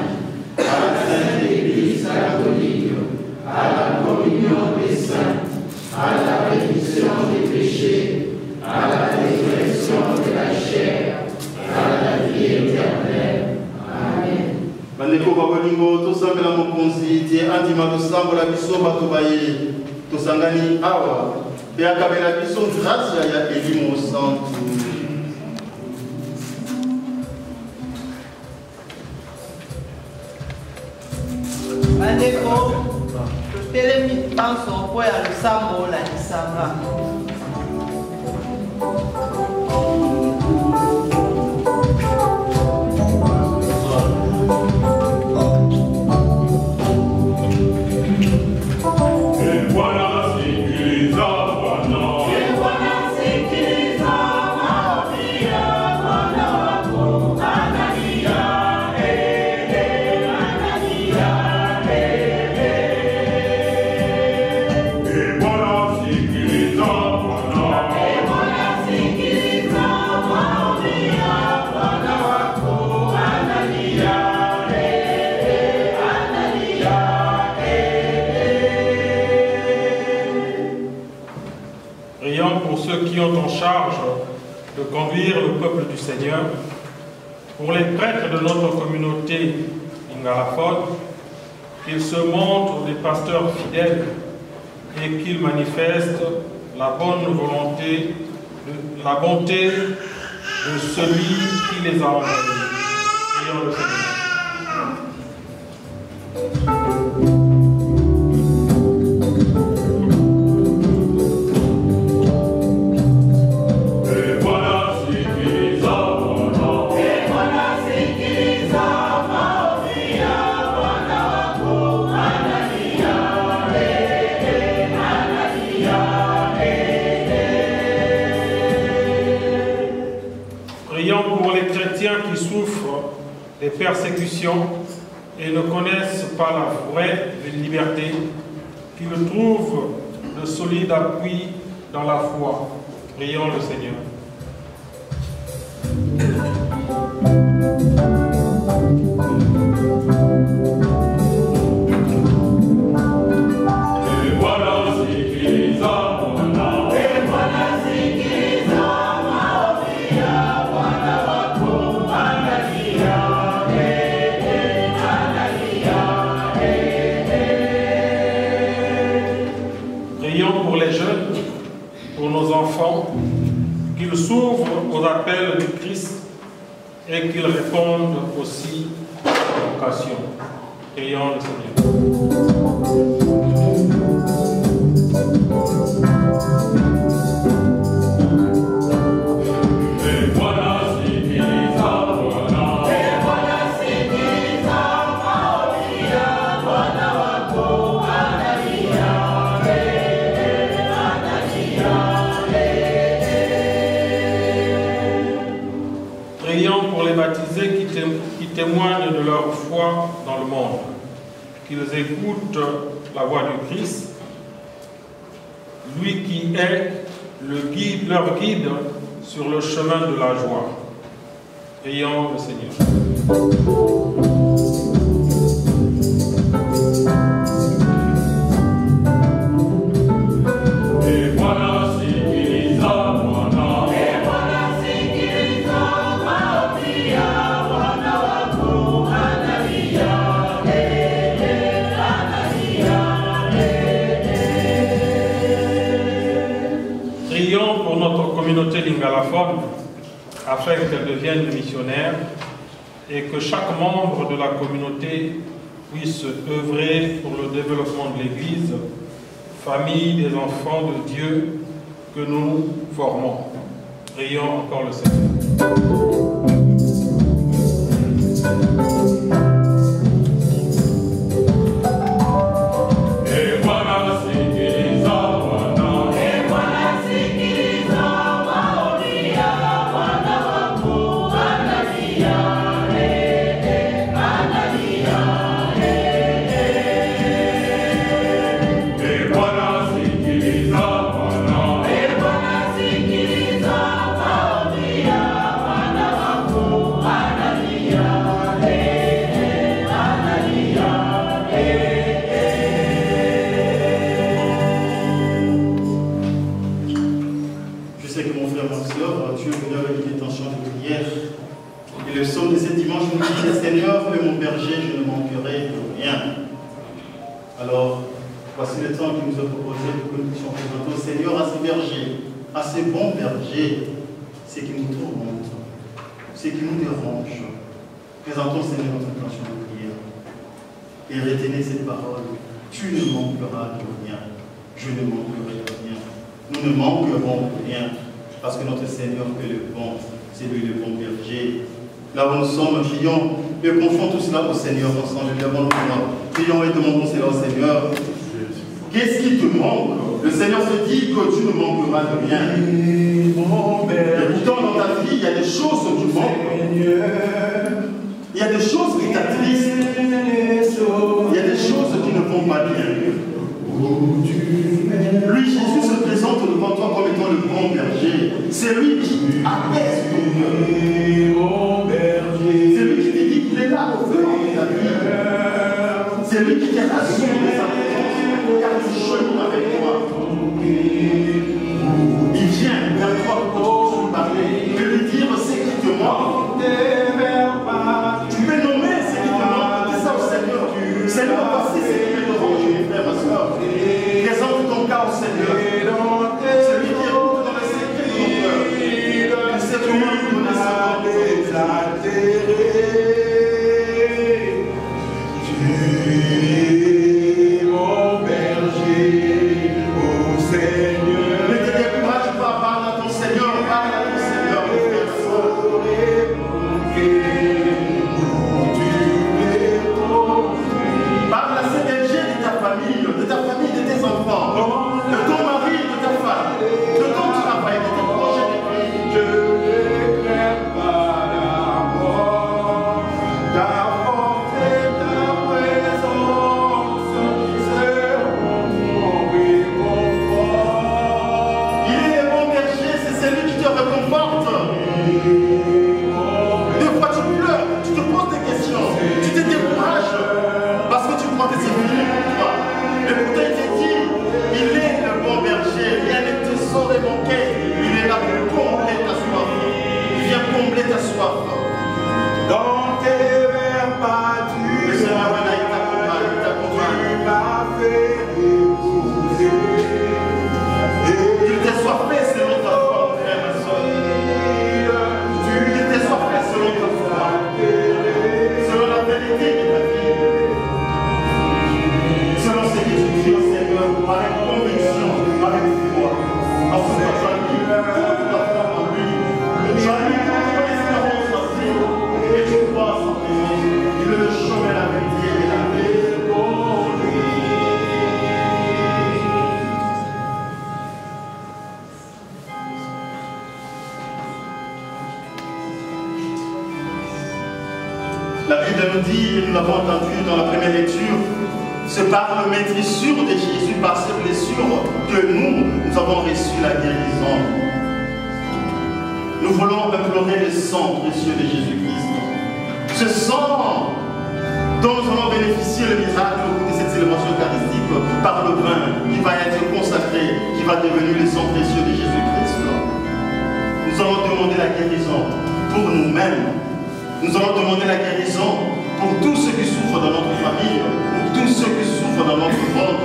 à la Sainte Église catholique, à la communion des saints, à la rémission des péchés, à la résurrection de la chair, à la vie éternelle. Amen. Bandeko bakolingo tosambela mokonzi tie andima tosambola biso bato baye tosangani awa pe akabela biso grâce ya elimo santu. Bandeko totelemi panso po ya losambo la lisanga. Qui ont en charge de conduire le peuple du Seigneur, pour les prêtres de notre communauté Ingarafone, qu'ils se montrent des pasteurs fidèles et qu'ils manifestent la bonne volonté, la bonté de celui qui les a envoyés. Prions le Seigneur. Qui souffrent des persécutions et ne connaissent pas la vraie liberté, qu'ils trouvent de solides appuis dans la foi. Prions le Seigneur. enfants, qu'ils s'ouvrent aux appels du Christ et qu'ils répondent aussi aux vocations. Prions le Seigneur. Prions pour les baptisés qui témoignent de leur foi dans le monde, qu'ils écoutent la voix du Christ, lui qui est leur guide sur le chemin de la joie. Prions le Seigneur. Communauté lingalaphone, afin qu'elle devienne missionnaire et que chaque membre de la communauté puisse œuvrer pour le développement de l'Église, famille des enfants de Dieu que nous formons. Prions encore le Seigneur. Seigneur, fais mon berger, je ne manquerai de rien. Alors, voici le temps qui nous a proposé pour que nous puissions présenter au Seigneur à ces bergers, à ces bons bergers, ce qui nous tourmente, ce qui nous dérange. Présentons, Seigneur, notre intention de prière. Et retenez cette parole. Tu ne manqueras de rien. Je ne manquerai de rien. Nous ne manquerons de rien. Parce que notre Seigneur est le bon. C'est lui le bon berger. Là où nous sommes, prions et confions tout cela au Seigneur ensemble. Prions et demandons cela au Seigneur. Qu'est-ce qui te manque? Le Seigneur se dit que tu ne manqueras de rien. Et pourtant, dans ta vie, il y a des choses qui manquent. Il y a des choses qui t'attristent. Il y a des choses qui ne vont pas bien. Lui, Jésus, se présente devant toi comme étant le bon berger. C'est lui qui apaise ton cœur. C'est lui qui te dit qu'il est là au feu de ta vie. C'est lui qui te rassure les importances, car tu chemines avec toi. Il vient vers toi pour te parler, de lui dire ce qui te manque. Tu peux nommer ce qui te manque, dis ça au Seigneur. Seigneur, voici ce qui me dérange, mes frères, ma soeur. Présente ton cas au Seigneur. Celui qui écoute dans le secret de ton cœur. Il sait comment nous donner sa La Bible nous dit, et nous l'avons entendu dans la première lecture, c'est par le maîtrisure de Jésus, par ses blessures, que nous avons reçu la guérison. Nous voulons implorer le sang précieux de Jésus-Christ. Ce sang dont nous allons bénéficier le miracle de cette célébration eucharistique par le vin qui va être consacré, qui va devenir le sang précieux de Jésus-Christ. Nous allons demander la guérison pour nous-mêmes. Nous allons demander la guérison pour tous ceux qui souffrent dans notre famille, pour tous ceux qui souffrent dans notre monde.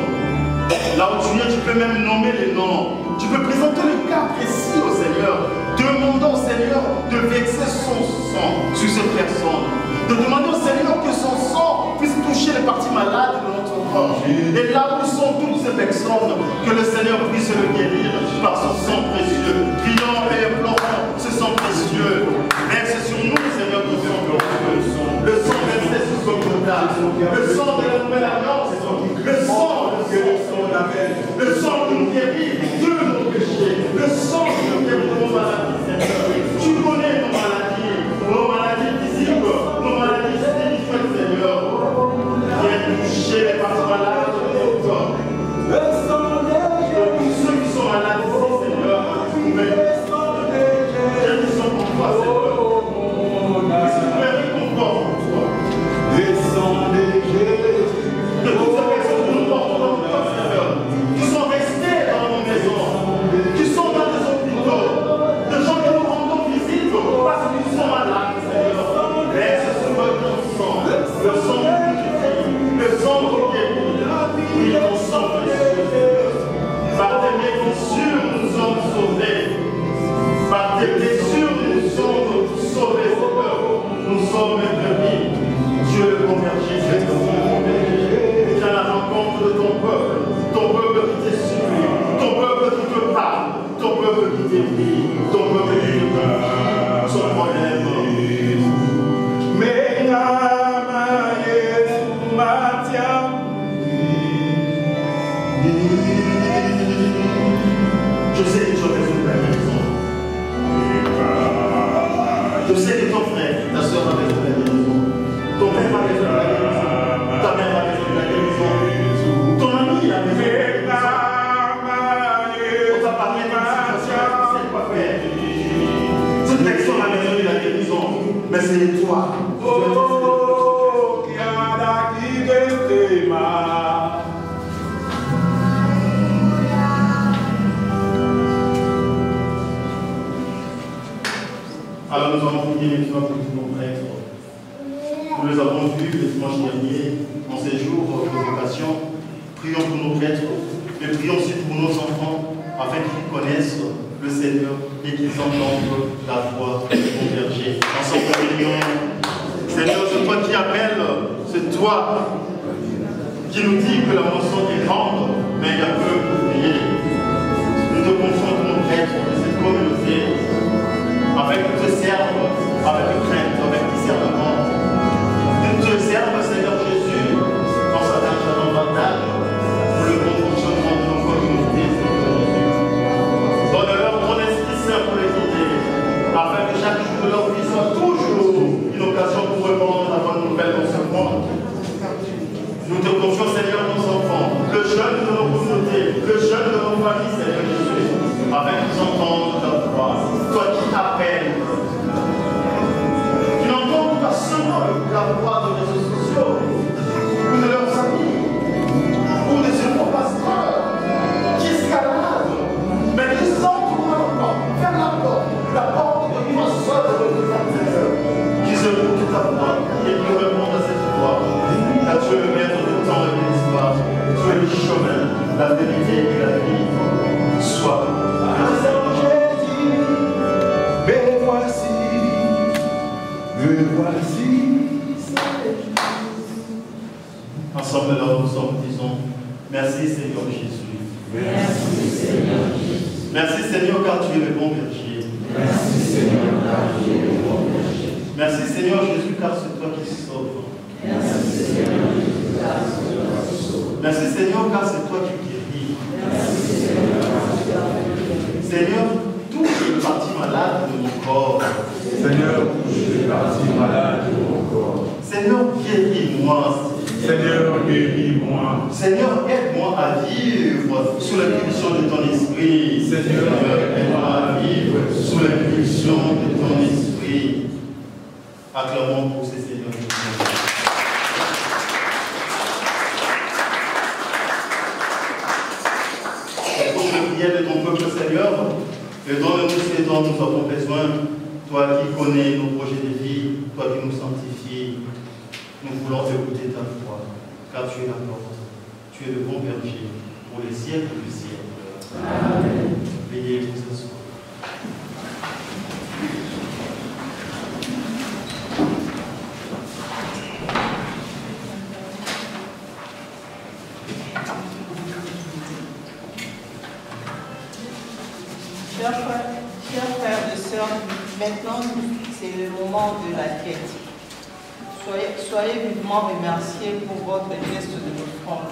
Là où tu es, tu peux même nommer les noms. Tu peux présenter le cas précis au Seigneur. Demandons au Seigneur de verser son sang sur cette personne. De demander au Seigneur que son sang puisse toucher les parties malades de notre corps. Et là où sont toutes ces personnes, que le Seigneur puisse le guérir par son sang précieux. Prions et implorons ce sang précieux. Verse sur nous, Seigneur, le sang précieux. Le sang versé sur ce contact. Le sang de la nouvelle alliance. Le sang qui nous guérit de nos péchés. Le sang qui nous guérit de nos maladies, Seigneur. Tu connais nos maladies physiques, nos maladies spirituelles, Seigneur. Viens toucher les parties malades de notre corps. De tous ceux qui sont malades ici, Seigneur, mais qui sont pour toi, Seigneur. Qui se réconfortent pour toi. Descendez, Jésus. De toutes ces personnes que nous portons dans notre corps, Seigneur, qui sont restées dans nos maisons, qui sont dans des hôpitaux, de gens qui nous rendons visite parce qu'ils sont malades, Seigneur. Laisse sur votre sang, le sang qui purifie, le sang qui guérit. Oui, ton sang précieux. Par tes blessures, nous sommes sauvés. Par tes blessures, nous sommes sauvés, Seigneur. Nous sommes permis. Dieu le converti, Seigneur. Viens à la rencontre de ton peuple qui te supplie, ton peuple qui te parle, ton peuple qui te prie, ton peuple qui te parle, son problème. Je sais que tu as besoin de la guérison. Je sais que ton frère, ta soeur a besoin de la guérison. Ton père a besoin de la guérison. Ta mère a besoin de la guérison. Ton ami a besoin de la guérison. On t'a parlé de la situation, tu ne sais pas faire. Cette personne a besoin de la guérison. Mais c'est toi. Alors nous allons prier maintenant pour tous nos prêtres. Nous les avons vus le dimanche dernier en ces jours de vocation. Prions pour nos prêtres, mais prions aussi pour nos enfants afin qu'ils connaissent le Seigneur et qu'ils entendent la voix de mon berger. Ensemble, prions. Seigneur, c'est toi qui appelles, c'est toi qui nous dis que la moisson est grande, mais il y a peu pour prier. Nous te confions pour nos prêtres de cette communauté, avec te serve, avec crainte, avec discernement. Nous te servons, Seigneur Jésus, dans sa tâche à l'avantage pour le bon fonctionnement de nos communautés, Seigneur Jésus. Donne-leur ton Esprit Saint pour les guider, afin que chaque jour de leur vie soit toujours une occasion pour répandre la bonne nouvelle dans ce monde. Nous te confions, Seigneur, nos enfants, le jeune de nos communautés, le jeune de nos familles, Seigneur Jésus, afin qu'ils entendent ta voix. Toi qui appelles, qui n'entendent pas seulement la voix des réseaux sociaux, ou de leurs amis, ou des nouveaux pasteurs qui escaladent, mais qui sentent vers la porte de toi seul de notre Seigneur, qui se écoutent ta voix et qui répondent à cette voix. Car tu es le maître du temps et de l'histoire, tu es le chemin, la vérité et la vie. Sois ensemble, alors nous sommes, disons, merci Seigneur Jésus. Merci Seigneur Jésus. Merci Seigneur car tu es le bon berger. Merci Seigneur car tu es le bon berger. Merci Seigneur Jésus car c'est toi qui sauves. Merci Seigneur Jésus car c'est toi qui sauves. Merci Seigneur car c'est toi qui guéris. Merci Seigneur car c'est toi qui guéris. Seigneur, touche le parti malade de mon corps. Seigneur, touche le parti malade de mon corps. Seigneur, guéris-moi. Seigneur, guéris-moi. Seigneur, aide-moi à vivre sous l'impulsion de ton esprit. Seigneur, aide-moi à vivre sous l'impulsion de ton esprit. Acclamons pour ces Seigneurs. Pour la prière de ton peuple, Seigneur, et donne-nous ce dont nous avons besoin, toi qui connais nos projets de vie, toi qui nous sanctifies. Nous voulons écouter ta voix, car tu es la porte, tu es le bon berger pour les siècles des siècles. Amen. Veuillez vous asseoir. Chers frères et sœurs, maintenant c'est le moment de la quête. Soyez vivement remerciés pour votre geste de l'offrande.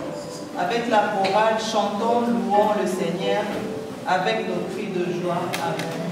Avec la chorale, chantons, louons le Seigneur avec nos cris de joie. Amen.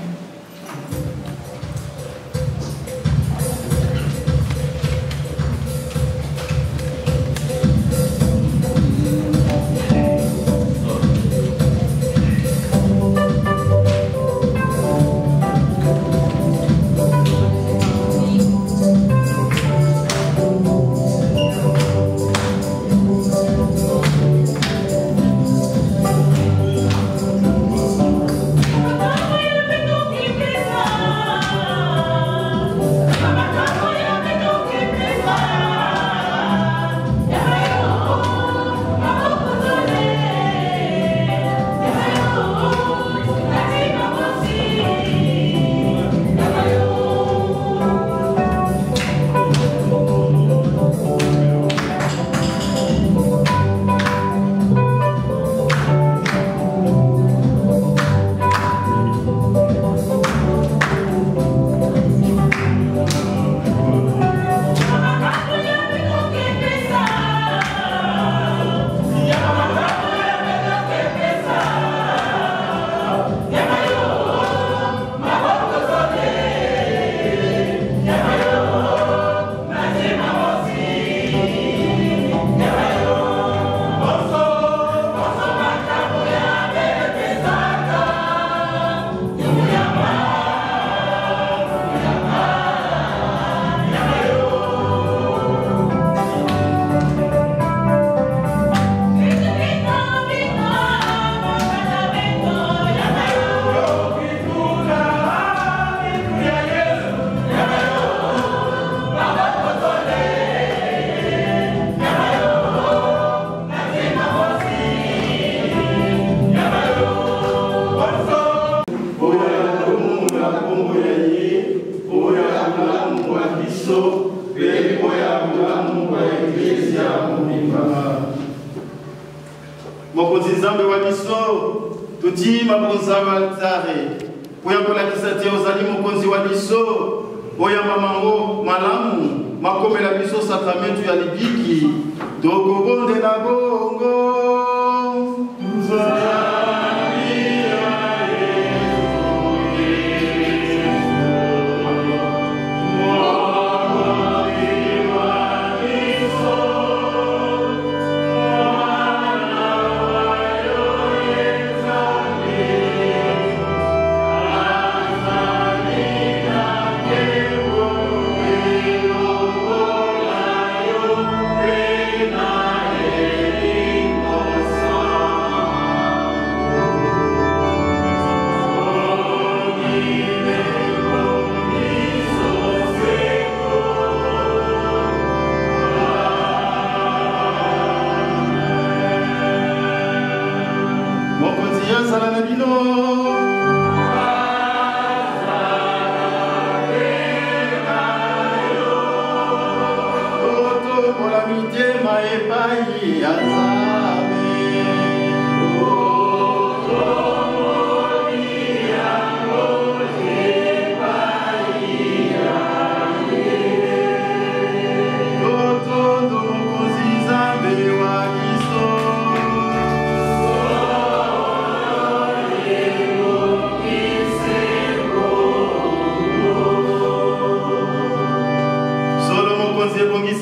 Mokonzi-Nzambe wa biso tutima bonzaba altare kuyambola kisate ozali mokonzi wa biso oyamba mango malamu makomela biso sakramentu ya libiki tokobondela bongo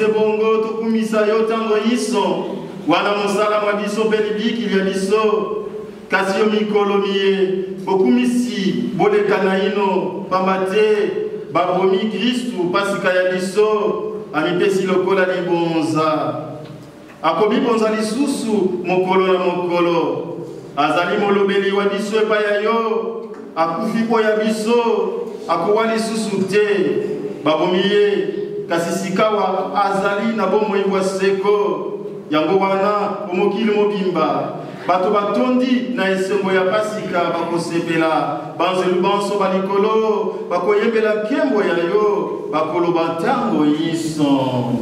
tobongise bongo tokumisa yo tango iso wana mosala mwa biso mpe libikili ya biso kasi yo mikolo miye bokumisi bolekana ino pamba te babomi Kristu pasika ya biso amipesi lokola libonza akomibonza lisusu mokolo na mokolo azali molobeli wa biso epai ya yo akufi mpo ya biso akowa lisusu te babomi ye kasi sikawa azali na bomoi bwa seko yango wana omokili mobimba bato batondi na esengo ya pasika bakosepela banzelu banso balikolo bakoyembela nkembo ya yo bakoloba ntango yiso.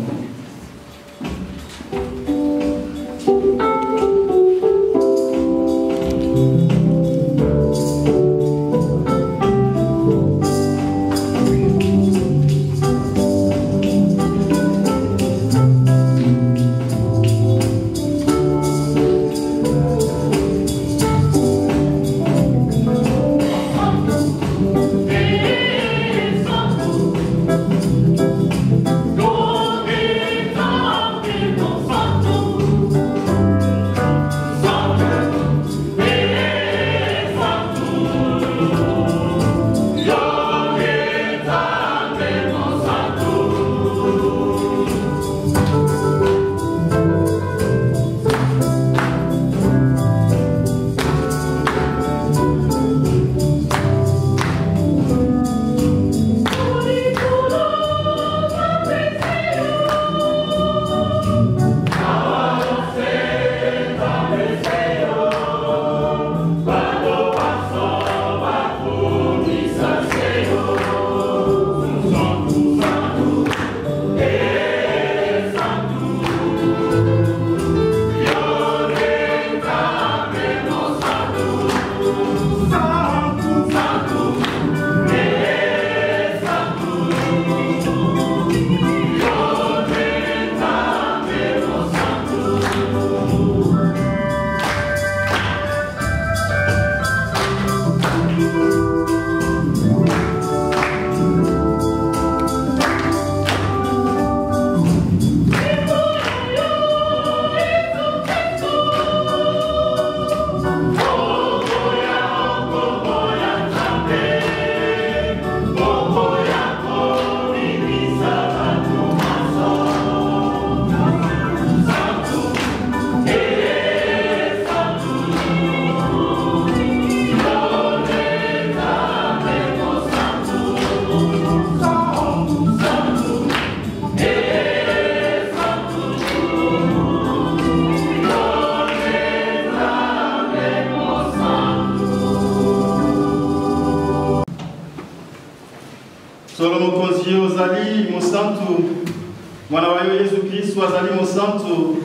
mwana wayo Yesu Kristu azali mosantu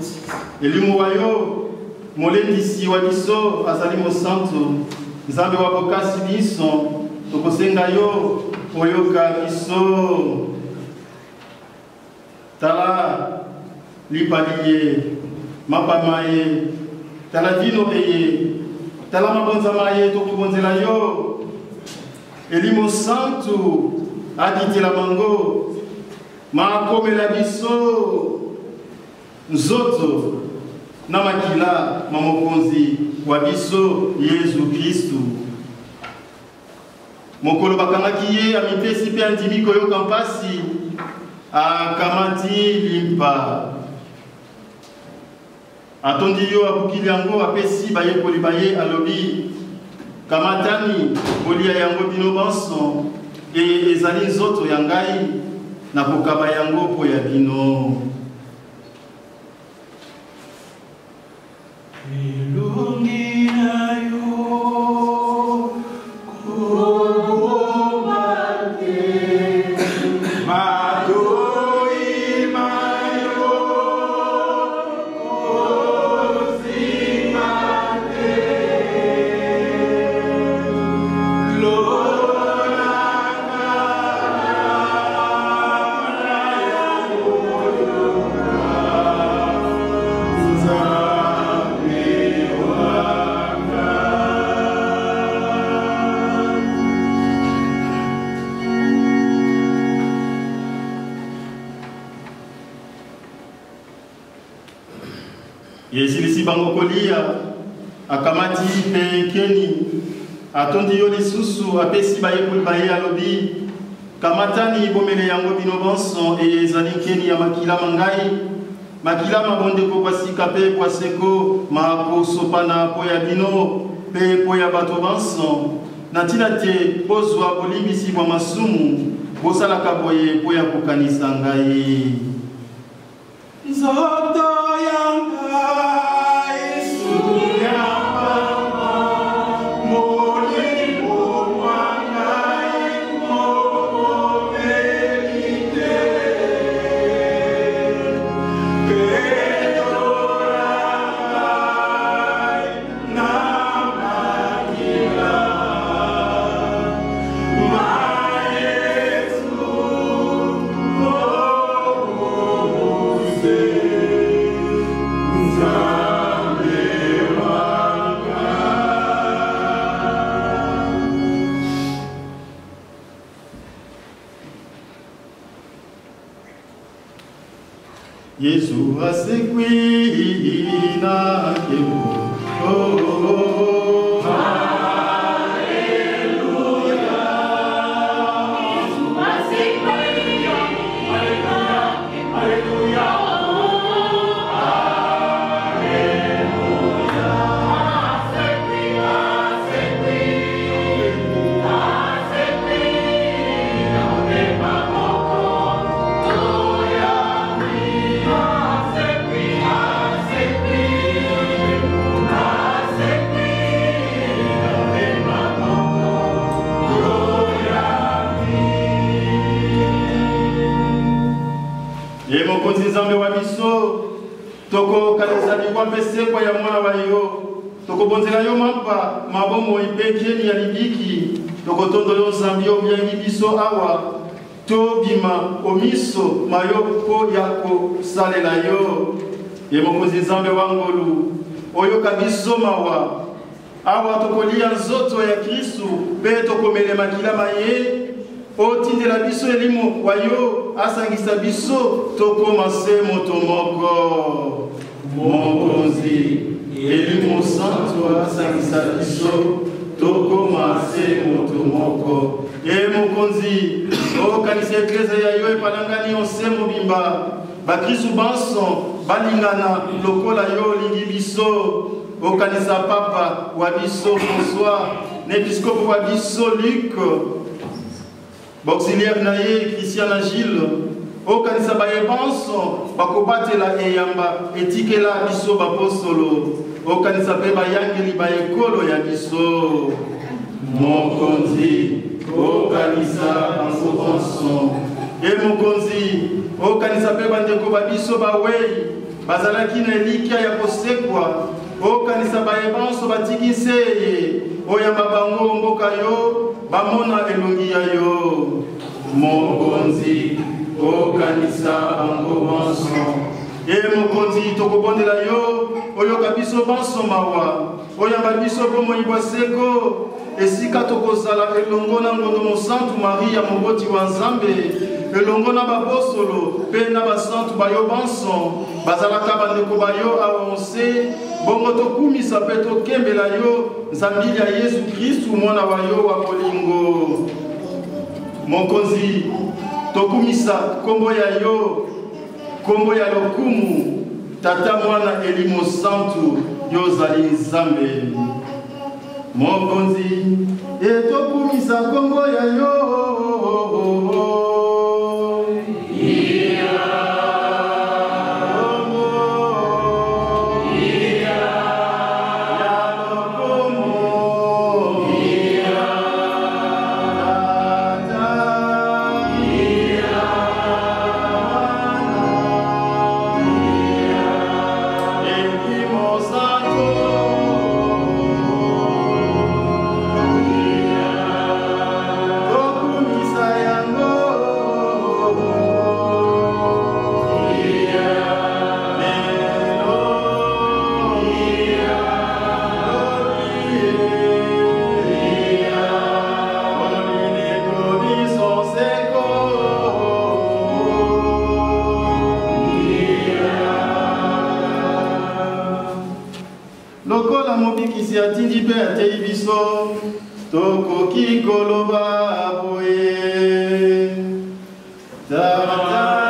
elimu wayo molendisi wa biso azali mosantu nzambe wa bokasi biso tokosenga yo oyoka biso tala lipaliye mapamaye tala vino eye tala mabonzamaye tokubonzela yo elimu santu aditela mango makomela biso nzoto na makila mamokonzi wa biso Yesu Kristu mokolo bakangaki ye amipesi pe andimi koyoka mpasi akamati limpa atondi yo abukili yango apesi bayekoli baye alobi kamatani bolia yango bino banso e ezali nzoto ya ngai na kokaba yango po ya bino. Ilungi na yo kubumate madoi mayo kuzimate lona yesilisi bango kolia akamati pe keni atondi yo lisusu apesi bayekoli baye alobi kamatani bomele yango bino bonso ezali keni ya makila mangai makila mabondeko kwasika pe kwaseko makosopana po ya bino pe po ya bato bonso na ntina te bozwa bolimbisi bwa masumu bosalaka boye po ya kokanisa ngai nzoto ya ngai suya Yesu asekwi na kemo Nzambe wa biso toko kanisa liwa pese kwa ya mwana wa yo toko bonzela yo mapa mabomo ipekeni ya libiki toko tondo yo Nzambe yo byangi biso awa to bima omiso mayoko yako salela yo ye mokonzi Nzambe wangolu oyo kabiso mawa awa tokolia nzoto ya Kristu pe tokomele makila maye otindela biso elimo wayo asangisa biso tokoma se moto moko mokonzi elimo santo asangisa biso tokoma se moto moko mokonzi okanisa eklezia ya yo epalangani onse mobimba bakristu banso balingana lokola yo olingi biso okanisa papa wa biso François na episkope wa biso Luc Auxiliaire naye Christian Agile okanisa baye banso bakobatela eyamba etikela biso bapostolo okanisa pe bayangeli bayekolo ya biso mokonzi okanisa banso banso mokonzi okanisa pe bandeko babiso bawei bazalaki na elikia ya kosekwa okanisa baye banso batikiseye oyamba bango mboka yo bamona elongi ya yo mokonzi okanisa bango banso mokonzi tokobondela yo oyoka biso banso mawa oyamba biso bomoi bwa seko esika tokozala elongo na ngondo mosantu Maria moboti wa Nzambe elongo na babosolo pe na basantu bayo banso bazalaka bandeko bayo awonse bongo tokumisa pe tokembela yo Nzambili ya Yesu Kristu mwana wa yo wa bolingo mokonzi tokumisa kombo ya yo kombo ya lokumu tata mwana elimo santu yo zali Nzambe mokonzi tokumisa kombo ya yo Yango mokonzi atindi mpe atei biso tokoki koloba boye tata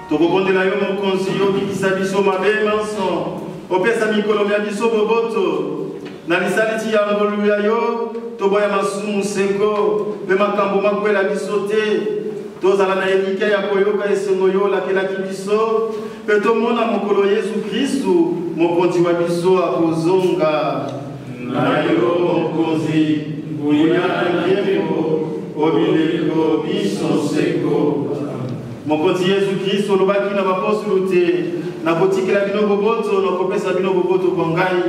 tokokondela yo mokonzi yokikisa biso mabe manso opesa mikolo ya biso boboto na lisaliti ya ngolu ya yo toboya masumu seko mpe makambo makwela biso te tozala na elike ya koyoka esengo yo olakelaki biso mpe tomona mokolo yesu kristu mokonzi wa biso akozonga na yo mokonzi nguya na nkembo obileko biso seko mokonzi yesu kristu olobaki na bapostolo te nakotikela bino boboto nakopesa bino boboto kwa ngai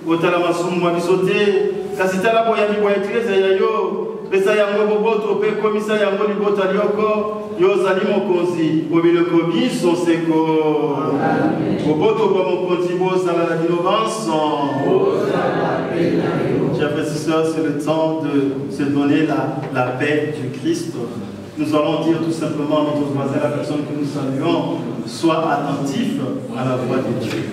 otala masumu mwa biso te kasi tala boyambi bwa eklezia ya yo pesa yango boboto mpe komisa yango libota lioko yo ozali mokonzi obileko biso seko boboto bwa mokonzi bozala na bino banso. Chers frères et sœurs, c'est le temps de se donner la paix du Christ. Nous allons dire tout simplement à notre voisin, la personne que nous saluons, sois attentif à la voix de Dieu.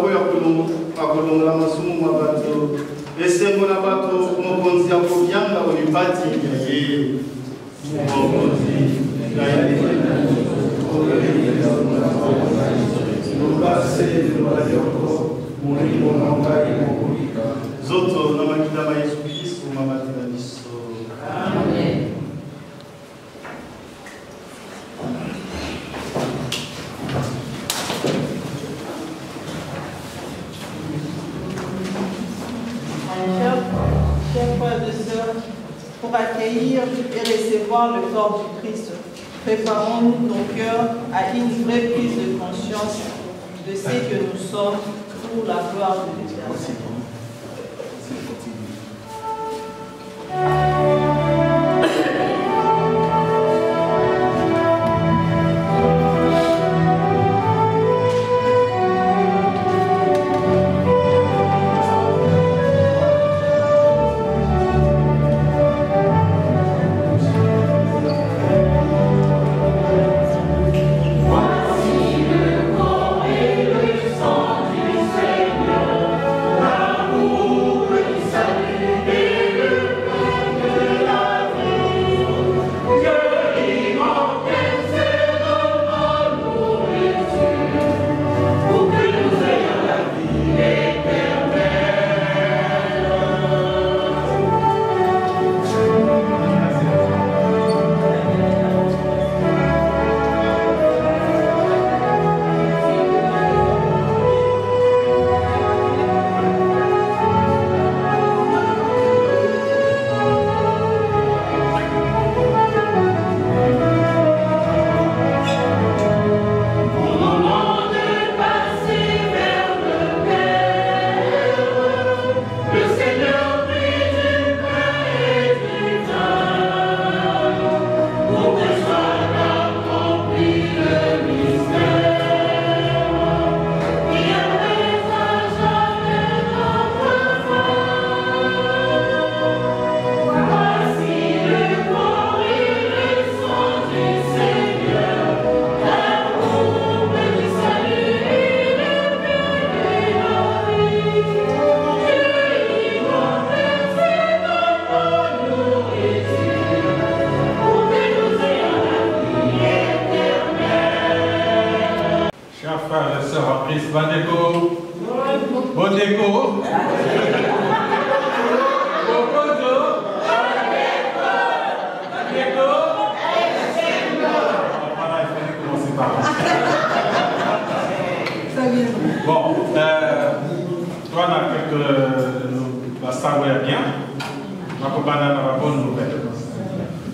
oyo akolongola masumu mwa bato esengo na bato mokonzi akobyanga olipati ya ye mokonzi zoto na makila ma Yesu Kristo mabatela biso. Amen. Chers frères et sœurs, pour accueillir et recevoir le corps du Christ, préparons-nous nos cœurs à une vraie prise de conscience de ce que nous sommes pour la gloire de l'Éternel.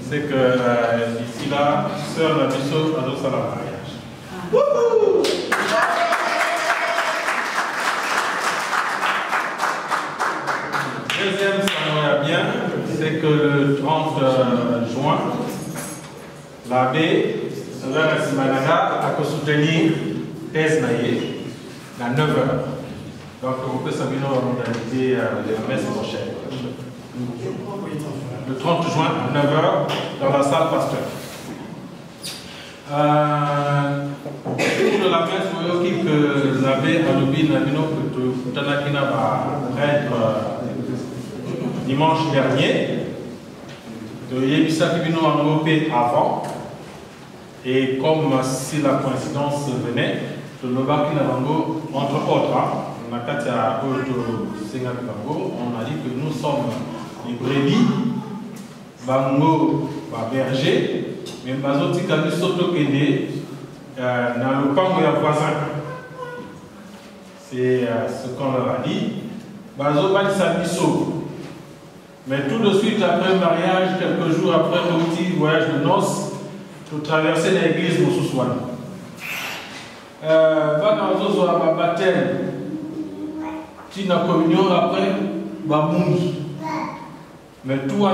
C'est que d'ici là, sœur Nabiso annonce à la mariage. Deuxième, ça va bien, c'est que le 30 juin, l'abbé, Sœur Simanaga, a soutenir thèse naïe à 9h. Donc, vous pouvez savoir la modalité de la messe prochaine. Le 30 juin à 9h dans la salle pasteur. Pour la messe, vous voyez que l'abbé Alobi Nabino Tanakina va être dimanche dernier. De Yébissa Kibino en Europé avant. Et comme si la coïncidence venait, de Lobaki Nabango, entre autres, on a dit que nous sommes les brebis. Bango va berger, mais bazoti kabi soto kende na lopango ya voisin. C'est ce qu'on leur a dit. Bazo balisa biso. Mais tout de suite après le mariage, quelques jours après le petit voyage de noces, tout traverser l'église Moussousouane. Bana ozozo a baptême. Tina communion après bamungi. Mais tout un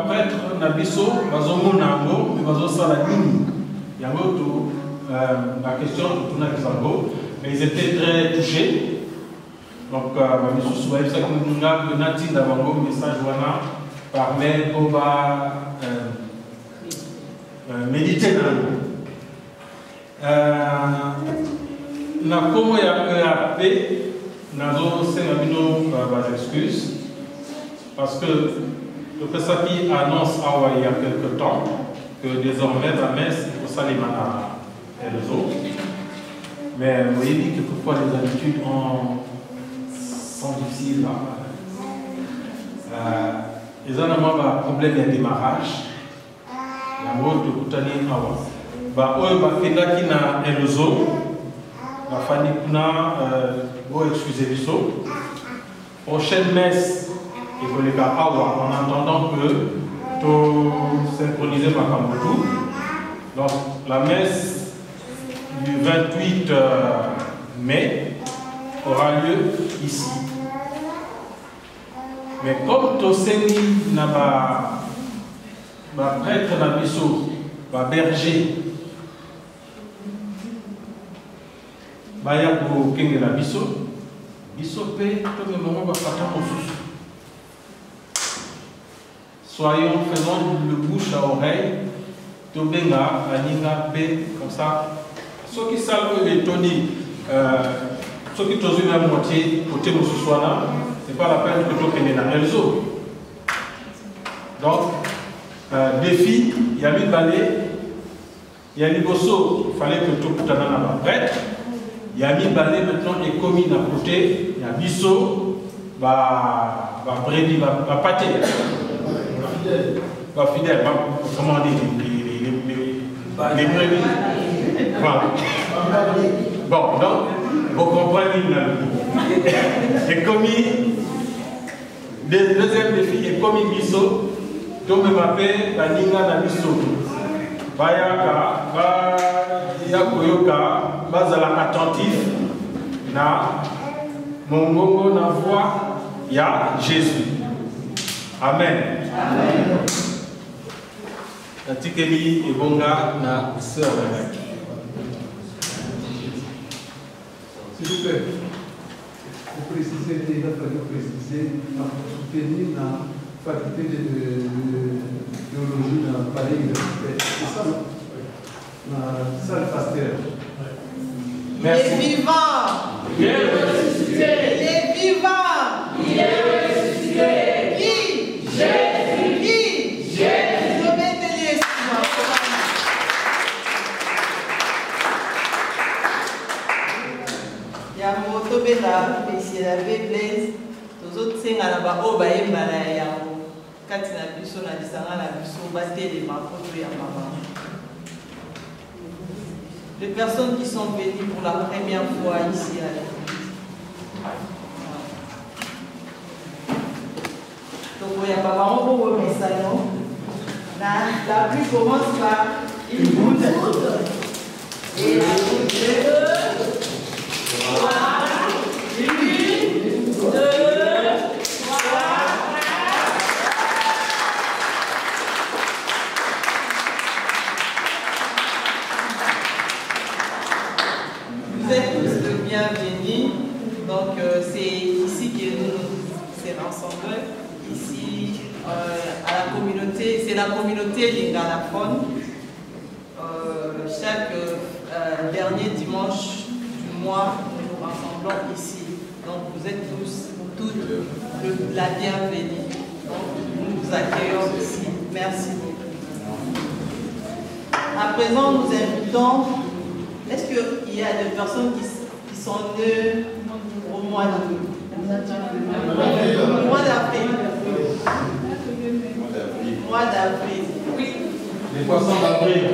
prêtre, Nabiso, Bazomona, mais Bazo Saladini. Il y a la question de tout Nakizango, mais ils étaient très touchés. Donc, Mamiso Souaï, ça que nous avons Nati Davango, message Wana, par mail, on va méditer dans l'eau. Na como ya EAP, nazo sengamino des excuses parce que le Pesaki annonce il y a quelque temps que désormais la messe est au Salimana et les autres. Mais vous voyez que quelquefois les habitudes sont difficiles. Ils ont un problème de démarrage. La mode de Koutani Awa. Qui na Elozo, la famille Kuna, excusez-moi, prochaine messe, et pour les gars Awa, en attendant que tout synchroniser Makamoudou. Donc la messe du 28 mai aura lieu ici. Mais comme Toseni n'a pas prêtre na biso, ba berger, baya ko kenge na biso, biso pe to me moment ba fata mosusu. Soyons, faisons le bouche à oreille, to benga aninga be comme ça. Ceux qui savent les Tony, ceux qui t'osent la moitié côté mosusu là, c'est pas la peine que tu kenge na elzo. Donc défi, il y a mis balai, il y a mis bosso, il fallait que tout le monde prêtre. Il y a mis balai maintenant et commis à côté, il y a bisso, brédi, pâté. Fidèle, comment on dit, les brebis. Voilà. Bon, donc, vous comprenez, et commis, deuxième défi, et commis bisso. Donc, je m'appelle Baninga Nabiso. Bayaka, Yakoyoka, Bazala attentif, na Mongongo, na voix, ya Jésus. Amen. Amen. Natikeli et Bonga, na sœur. S'il vous plaît, vous précisez, il a fallu préciser, pour soutenir la faculté de théologie dans le palais universitaire. C'est ça, la salle pasteur. Merci. Il est vivant. Il est ressuscité. Il est vivant. Il est ressuscité. Qui? Jésus. Qui? Jésus. Yango tobela pesiela be Blaise tozosenga na bao bayembala yango kati na biso na lisanga na biso batelema poto ya mama. Les personnes qui sont venues pour la première fois ici à l'église. Donc il y a pas mal de messages. La pluie commence par une goutte et la goutte. 3, 1, 2, 3, 4. Vous êtes tous le bienvenus. Donc c'est ici que nous nous rassemblés. Ici à la communauté, c'est la communauté lingalaphone. Chaque dernier dimanche du mois, nous nous rassemblons ici. Donc vous êtes tous, toutes la bienvenue. Donc nous vous accueillons ici. Merci beaucoup. À présent, nous invitons. Est-ce qu'il y a des personnes qui sont nées au mois d'avril? Mois d'avril. Oui. Les poissons d'avril.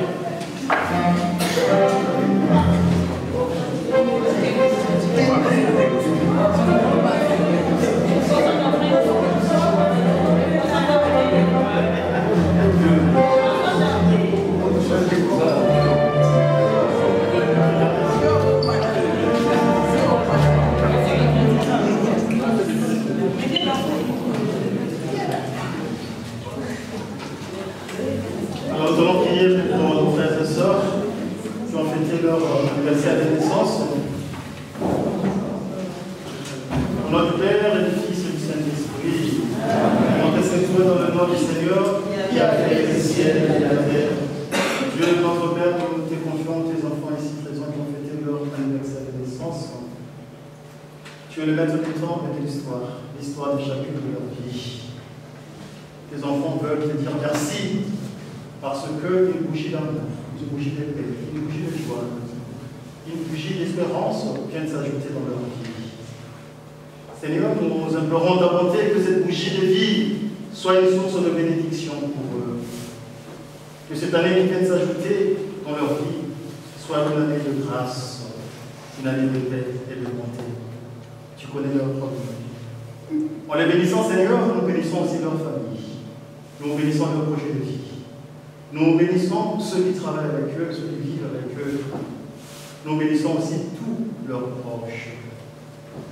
Alors nous allons prier pour nos frères et sœurs qui ont fêté leur anniversaire de naissance. Au nom du Père et du Fils et du Saint-Esprit, on s'exprime dans le nom du Seigneur qui a fait le ciel et la terre. Dieu notre Père, nous te confions tes enfants ici présents qui ont fêté leur anniversaire de naissance. Tu Tu es le maître du temps et de l'histoire de chacune de leur vie. Tes enfants veulent te dire merci parce qu'une bougie d'amour, une bougie de paix, une bougie de joie, une bougie d'espérance viennent s'ajouter dans leur vie. Seigneur, nous implorons ta bonté que cette bougie de vie soit une source de bénédiction pour eux. Que cette année qui vient s'ajouter dans leur vie soit une année de grâce, une année de paix et de bonté. Tu connais leurs problèmes. En les bénissant, Seigneur, nous bénissons aussi leur famille. Nous bénissons leur projet de vie. Nous bénissons ceux qui travaillent avec eux, ceux qui vivent avec eux. Nous bénissons aussi tous leurs proches.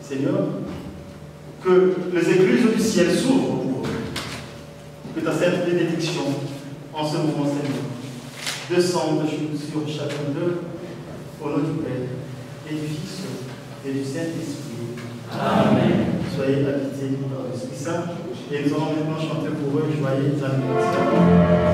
Seigneur, que les écluses du ciel s'ouvrent pour eux. Que ta sainte bénédiction, en ce moment, Seigneur, descende sur chacun d'eux, au nom du Père, et du Fils, et du Saint-Esprit. Amen. Soyez habités par l'Esprit Saint, et nous allons maintenant chanter pour eux joyeux anniversaire.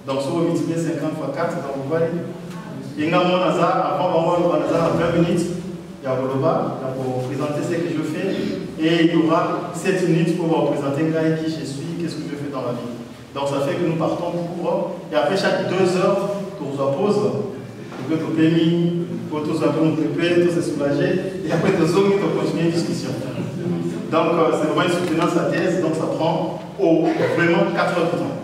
Donc, si vous multipliez 50 fois 4, donc vous voyez, il y a un avant 20 minutes, il y a pour présenter ce que je fais, et il y aura 7 minutes pour vous présenter qui je suis, qu'est-ce que je fais dans la vie. Donc, ça fait que nous partons pour, et après chaque 2 heures, pour la pause, pour que tu payes, pour tous nous préparer, tous se soulager, et après 2 heures, tu continuer une discussion. Donc, c'est vraiment une soutenance à thèse, donc ça prend vraiment 4 heures de temps.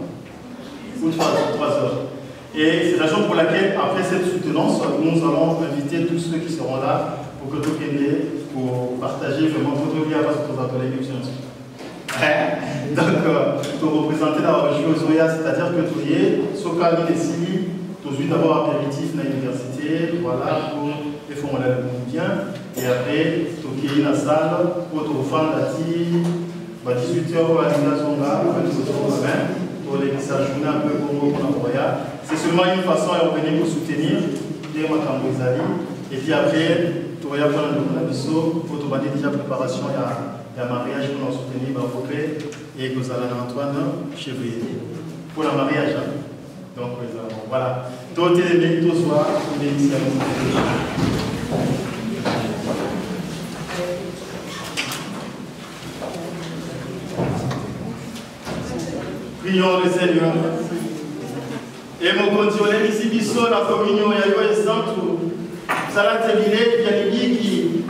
Ou 3 heures. Et c'est la raison pour laquelle, après cette soutenance, nous allons inviter tous ceux qui seront là pour que tout vienne, pour partager vraiment votre vie à votre collègue. Donc, pour représenter la région Zoya, c'est-à-dire que tout est, sauf qu'à ici, tout de suite d'abord apéritif dans l'université, voilà, pour les formulaires de bien, et après, tout est dans la salle, pour tout faire la 18h à l'Inazonga, à 20h. Pour les messages un peu pour c'est seulement une façon à revenir pour soutenir les Macambrizali. Et puis après, tu vas prendre le Nabiso, pour te demander déjà préparation, il y a un mariage pour nous soutenir, et vous allez Antoine Chevrier. Pour le mariage. Donc, voilà. Tout est les tous soirs, pour l'initiation. Prions le Seigneur. Et mon continuer ici, biso la communion, il y a eu un centre, ça l'a terminé, il y a des qui,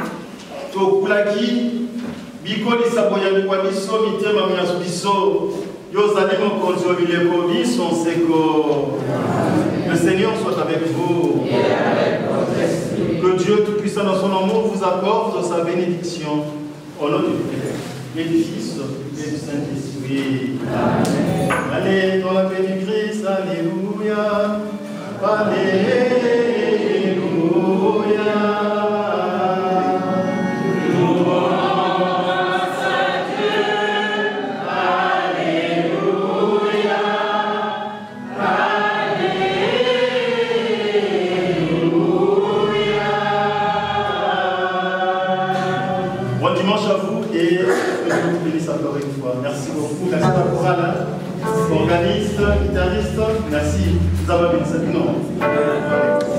au Koulaki, bikolisa boyani kwa biso mitema miasu biso yozali mokonzi wa bileko biso nseko. Le Seigneur soit avec vous. Et avec votre esprit. Que Dieu Tout-Puissant dans son amour vous accorde sa bénédiction. Au nom du Père et du Fils et du Saint-Esprit. Amen. Allez dans la paix du Christ. Alléluia. Alléluia. Merci beaucoup. Merci à la chorale, organiste, guitariste. Merci. Vous avez bien ça. Non.